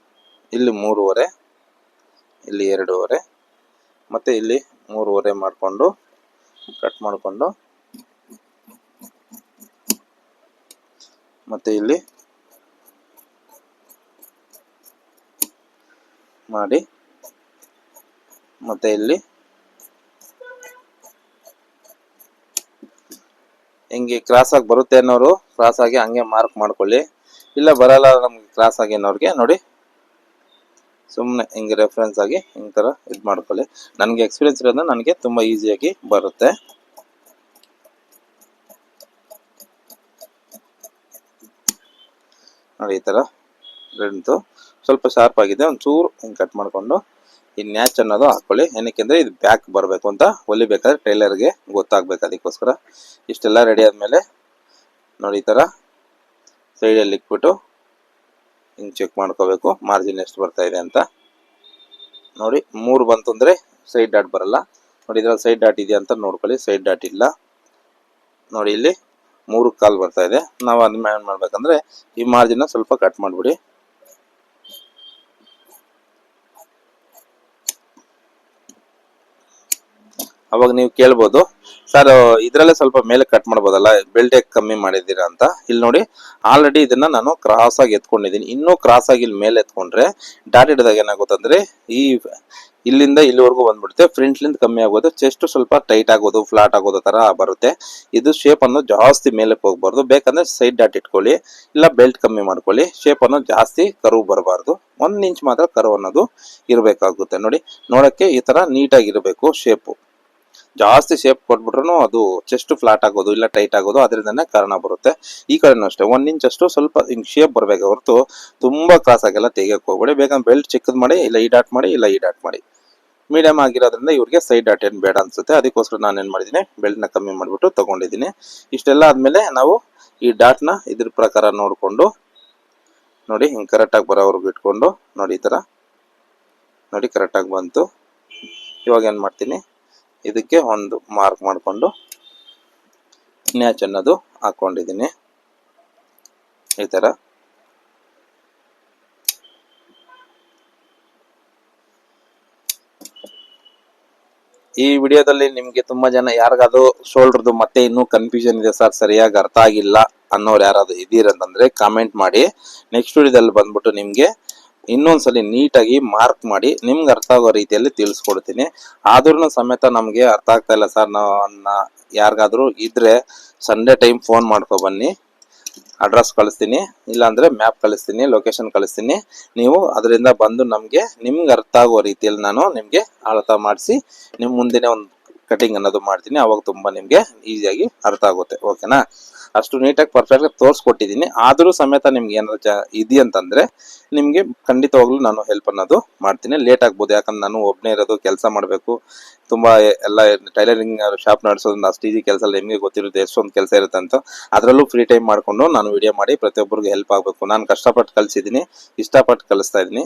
ಇಲ್ಲಿ 3:30, ಇಲ್ಲಿ 2:30, ಮತ್ತೆ ಇಲ್ಲಿ 3:30 ಮಾಡಿಕೊಂಡು ಕಟ್ ಮಾಡಿಕೊಂಡು ಮತ್ತೆ ಇಲ್ಲಿ ಮಾಡಿ ಮತ್ತೆ ಇಲ್ಲಿ ಹಿಂಗೆ ಕ್ರಾಸ್ ಆಗಿ ಬರುತ್ತೆ ಅನ್ನೋರು ಕ್ರಾಸ್ ಆಗಿ ಹಂಗೆ ಮಾರ್ಕ್ ಮಾಡ್ಕೊಳ್ಳಿ. ಇಲ್ಲ ಬರಲ್ಲ ನಮ್ಗೆ ಕ್ರಾಸ್ ಆಗಿ ಅನ್ನೋರಿಗೆ ನೋಡಿ ಸುಮ್ಮನೆ ಹಿಂಗೆ ರೆಫರೆನ್ಸ್ ಆಗಿ ಹಿಂಗ್ ತರ ಇದು ಮಾಡ್ಕೊಳ್ಳಿ. ನನಗೆ ಎಕ್ಸ್ಪೀರಿಯನ್ಸ್ ಇರೋದ್ರಿಂದ ನನಗೆ ತುಂಬಾ ಈಸಿಯಾಗಿ ಬರುತ್ತೆ. ನೋಡಿ ಈ ತರ ಲೆಂತ್ ಸ್ವಲ್ಪ ಶಾರ್ಪ್ ಆಗಿದೆ, ಒಂಚೂರು ಹಿಂಗೆ ಕಟ್ ಮಾಡ್ಕೊಂಡು ಈ ನ್ಯಾಚ್ ಅನ್ನೋದು ಹಾಕೊಳ್ಳಿ. ಏನಕ್ಕೆ ಅಂದ್ರೆ ಇದು ಬ್ಯಾಕ್ ಬರಬೇಕು ಅಂತ ಹೊಲಿಬೇಕಾದ್ರೆ ಟೈಲರ್ಗೆ ಗೊತ್ತಾಗ್ಬೇಕು. ಅದಕ್ಕೋಸ್ಕರ ಇಷ್ಟೆಲ್ಲ ರೆಡಿ ಆದ್ಮೇಲೆ ನೋಡಿ ಈ ತರ ಸೈಡಲ್ಲಿ ಇಟ್ಬಿಟ್ಟು ಹಿಂಗೆ ಚೆಕ್ ಮಾಡ್ಕೋಬೇಕು ಮಾರ್ಜಿನ್ ಎಷ್ಟು ಬರ್ತಾ ಇದೆ ಅಂತ. ನೋಡಿ 3 ಬಂತು ಅಂದರೆ ಸೈಡ್ ಡಾಟ್ ಬರಲ್ಲ. ನೋಡಿ ಇದ್ರಲ್ಲಿ ಸೈಡ್ ಡಾಟ್ ಇದೆಯಾ ಅಂತ ನೋಡ್ಕೊಳ್ಳಿ. ಸೈಡ್ ಡಾಟ್ ಇಲ್ಲ ನೋಡಿ, ಇಲ್ಲಿ 3 ಕಾಲ್ ಬರ್ತಾ ಇದೆ. ನಾವು ಅದನ್ನ ಏನು ಮಾಡ್ಬೇಕಂದ್ರೆ ಈ ಮಾರ್ಜಿನ್ ಸ್ವಲ್ಪ ಕಟ್ ಮಾಡಿಬಿಡಿ. ಅವಾಗ ನೀವು ಕೇಳ್ಬೋದು, ಸರ್ ಇದರಲ್ಲೇ ಸ್ವಲ್ಪ ಮೇಲೆ ಕಟ್ ಮಾಡ್ಬೋದಲ್ಲ, ಬೆಲ್ಟ್ ಯಾಕೆ ಕಮ್ಮಿ ಮಾಡಿದ್ದೀರಾ ಅಂತ. ಇಲ್ಲಿ ನೋಡಿ ಆಲ್ರೆಡಿ ಇದನ್ನ ನಾನು ಕ್ರಾಸ್ ಆಗಿ ಎತ್ಕೊಂಡಿದ್ದೀನಿ. ಇನ್ನೂ ಕ್ರಾಸ್ ಆಗಿ ಇಲ್ಲಿ ಮೇಲೆ ಎತ್ಕೊಂಡ್ರೆ ಡಾಟ್ ಹಿಡಿದಾಗ ಏನಾಗುತ್ತಂದ್ರೆ ಈ ಇಲ್ಲಿಂದ ಇಲ್ಲಿವರೆಗೂ ಬಂದ್ಬಿಡುತ್ತೆ. ಫ್ರಂಟ್ಲಿಂದ ಕಮ್ಮಿ ಆಗೋದು, ಚೆಸ್ಟ್ ಸ್ವಲ್ಪ ಟೈಟ್ ಆಗೋದು, ಫ್ಲಾಟ್ ಆಗೋದು ತರ ಬರುತ್ತೆ. ಇದು ಶೇಪ್ ಅನ್ನು ಜಾಸ್ತಿ ಮೇಲೆ ಹೋಗ್ಬಾರ್ದು. ಬೇಕಂದ್ರೆ ಸೈಡ್ ಡಾಟ್ ಇಟ್ಕೊಳ್ಳಿ, ಇಲ್ಲ ಬೆಲ್ಟ್ ಕಮ್ಮಿ ಮಾಡ್ಕೊಳ್ಳಿ. ಶೇಪ್ ಅನ್ನು ಜಾಸ್ತಿ ಕರ್ವ್ ಬರಬಾರ್ದು. 1 ಇಂಚ್ ಮಾತ್ರ ಕರ್ವ್ ಅನ್ನೋದು ಇರಬೇಕಾಗುತ್ತೆ. ನೋಡಿ ನೋಡಕ್ಕೆ ಈ ತರ ನೀಟಾಗಿರಬೇಕು ಶೇಪು. ಜಾಸ್ತಿ ಶೇಪ್ ಕೊಟ್ಬಿಟ್ರು ಅದು ಚೆಸ್ಟ್ ಫ್ಲಾಟ್ ಆಗೋದು ಇಲ್ಲ ಟೈಟ್ ಆಗೋದು ಅದರಿಂದನೇ ಕಾರಣ ಬರುತ್ತೆ. ಈ ಕಡೆನೂ ಅಷ್ಟೇ 1 ಇಂಚ್ ಅಷ್ಟು ಸ್ವಲ್ಪ ಹಿಂಗ್ ಶೇಪ್ ಬರಬೇಕು ಹೊರತು ತುಂಬಾ ಕ್ರಾಸ್ ಆಗೆಲ್ಲ ತೆಗಿಯಕ್ಕೆ ಹೋಗ್ಬೇಡಿ. ಬೇಕಂದ್ರೆ ಬೆಲ್ಟ್ ಚಿಕ್ಕದ್ ಮಾಡಿ, ಇಲ್ಲ ಈ ಡಾಟ್ ಮಾಡಿ, ಇಲ್ಲ ಈ ಡಾಟ್ ಮಾಡಿ. ಮೀಡಿಯಂ ಆಗಿರೋದ್ರಿಂದ ಇವ್ರಿಗೆ ಸೈಡ್ ಡಾಟ್ ಏನು ಬೇಡ ಅನ್ಸುತ್ತೆ. ಅದಕ್ಕೋಸ್ಕರ ನಾನು ಏನು ಮಾಡಿದ್ದೀನಿ, ಬೆಲ್ಟ್ನ ಕಮ್ಮಿ ಮಾಡಿಬಿಟ್ಟು ತಗೊಂಡಿದ್ದೀನಿ. ಇಷ್ಟೆಲ್ಲ ಆದ್ಮೇಲೆ ನಾವು ಈ ಡಾಟ್ನ ಇದ್ರ ಪ್ರಕಾರ ನೋಡಿಕೊಂಡು ನೋಡಿ ಹಿಂಗೆ ಕರೆಕ್ಟಾಗಿ ಬರೋವರೆಗೂ ಇಟ್ಕೊಂಡು ನೋಡಿ ಈ ಥರ ನೋಡಿ ಕರೆಕ್ಟಾಗಿ ಬಂತು. ಇವಾಗ ಏನು ಮಾಡ್ತೀನಿ, ಇದಕ್ಕೆ ಒಂದು ಮಾರ್ಕ್ ಮಾಡಿಕೊಂಡು ನ್ಯಾಚ್ ಅನ್ನೋದು ಹಾಕೊಂಡಿದ್ದೀನಿ ಈ ತರ. ಈ ವಿಡಿಯೋದಲ್ಲಿ ನಿಮ್ಗೆ ತುಂಬಾ ಜನ ಯಾರಿಗಾದ್ರು ಶೋಲ್ಡರ್ದು ಮತ್ತೆ ಇನ್ನೂ ಕನ್ಫ್ಯೂಷನ್ ಇದೆ ಸರ್, ಸರಿಯಾಗಿ ಅರ್ಥ ಆಗಿಲ್ಲ ಅನ್ನೋರು ಯಾರಾದ್ರು ಇದೀರಂತಂದ್ರೆ ಕಾಮೆಂಟ್ ಮಾಡಿ. ನೆಕ್ಸ್ಟ್ ವಿಡಿಯೋದಲ್ಲಿ ಬಂದ್ಬಿಟ್ಟು ನಿಮ್ಗೆ ಇನ್ನೊಂದ್ಸಲಿ ನೀಟಾಗಿ ಮಾರ್ಕ್ ಮಾಡಿ ನಿಮ್ಗೆ ಅರ್ಥ ಆಗೋ ರೀತಿಯಲ್ಲಿ ತಿಳಿಸ್ಕೊಡ್ತೀನಿ. ಆದ್ರೂ ಸಮೇತ ನಮ್ಗೆ ಅರ್ಥ ಆಗ್ತಾ ಇಲ್ಲ ಸರ್ ಯಾರಿಗಾದ್ರೂ ಇದ್ರೆ ಸಂಡೇ ಟೈಮ್ ಫೋನ್ ಮಾಡ್ಕೊ ಬನ್ನಿ, ಅಡ್ರೆಸ್ ಕಳಿಸ್ತೀನಿ, ಇಲ್ಲಾಂದ್ರೆ ಮ್ಯಾಪ್ ಕಳಿಸ್ತೀನಿ, ಲೊಕೇಶನ್ ಕಳಿಸ್ತೀನಿ. ನೀವು ಅದರಿಂದ ಬಂದು ನಿಮ್ಗೆ ಅರ್ಥ ಆಗೋ ರೀತಿಯಲ್ಲಿ ನಾನು ನಿಮ್ಗೆ ಅರ್ಥ ಮಾಡಿಸಿ ನಿಮ್ ಮುಂದೆನೆ ಒಂದು ಕಟಿಂಗ್ ಅನ್ನೋದು ಮಾಡ್ತೀನಿ. ಅವಾಗ ತುಂಬಾ ನಿಮ್ಗೆ ಈಸಿಯಾಗಿ ಅರ್ಥ ಆಗುತ್ತೆ. ಓಕೆನಾ? ಅಷ್ಟು ನೀಟಾಗಿ ಪರ್ಫೆಕ್ಟ್ ಆಗಿ ತೋರಿಸ್ಕೊಟ್ಟಿದ್ದೀನಿ. ಆದ್ರೂ ಸಮೇತ ನಿಮ್ಗೆ ಏನಾದ್ರು ಇದೆಯಂತಂದ್ರೆ ನಿಮ್ಗೆ ಖಂಡಿತವಾಗ್ಲೂ ನಾನು ಹೆಲ್ಪ್ ಅನ್ನೋದು ಮಾಡ್ತೀನಿ. ಲೇಟ್ ಆಗ್ಬೋದು, ಯಾಕಂದ್ರೆ ನಾನು ಒಬ್ಬನೇ ಇರೋದು, ಕೆಲಸ ಮಾಡಬೇಕು, ತುಂಬಾ ಎಲ್ಲ ಟೈಲರಿಂಗ್ ಶಾಪ್ ನಡೆಸೋದ್ರಿಂದ ಅಷ್ಟು ಈಸಿ ಕೆಲಸ ಅಲ್ಲ. ನಿಮಗೆ ಗೊತ್ತಿರುತ್ತೆ ಎಷ್ಟೊಂದು ಕೆಲಸ ಇರುತ್ತೆ ಅಂತ. ಅದರಲ್ಲೂ ಫ್ರೀ ಟೈಮ್ ಮಾಡ್ಕೊಂಡು ನಾನು ವಿಡಿಯೋ ಮಾಡಿ ಪ್ರತಿಯೊಬ್ಬರಿಗೆ ಹೆಲ್ಪ್ ಆಗಬೇಕು. ನಾನು ಕಷ್ಟಪಟ್ಟು ಕಲಿಸಿದ್ದೀನಿ, ಇಷ್ಟಪಟ್ಟು ಕಲಿಸ್ತಾ ಇದ್ದೀನಿ.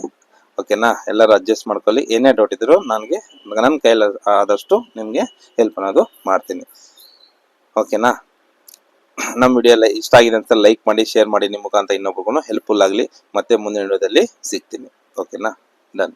ಓಕೆನಾ? ಎಲ್ಲರೂ ಅಡ್ಜಸ್ಟ್ ಮಾಡ್ಕೊಳ್ಳಿ. ಏನೇ ಡೌಟ್ ಇದ್ರು ನನಗೆ ನನ್ನ ಕೈಯಲ್ಲಿ ಆದಷ್ಟು ನಿಮಗೆ ಹೆಲ್ಪ್ ಅನ್ನೋದು ಮಾಡ್ತೀನಿ. ಓಕೆನಾ? ನಮ್ಮ ವಿಡಿಯೋ ಎಲ್ಲ ಇಷ್ಟ ಆಗಿದೆ ಅಂತ ಲೈಕ್ ಮಾಡಿ, ಶೇರ್ ಮಾಡಿ, ನಿಮ್ಮ ಮುಖಾಂತರ ಇನ್ನೊಬ್ರಿಗೂ ಹೆಲ್ಪ್ಫುಲ್ ಆಗಲಿ. ಮತ್ತೆ ಮುಂದಿನ ವಿಡಿಯೋದಲ್ಲಿ ಸಿಗ್ತೀನಿ. ಓಕೆನಾ? ಡನ್.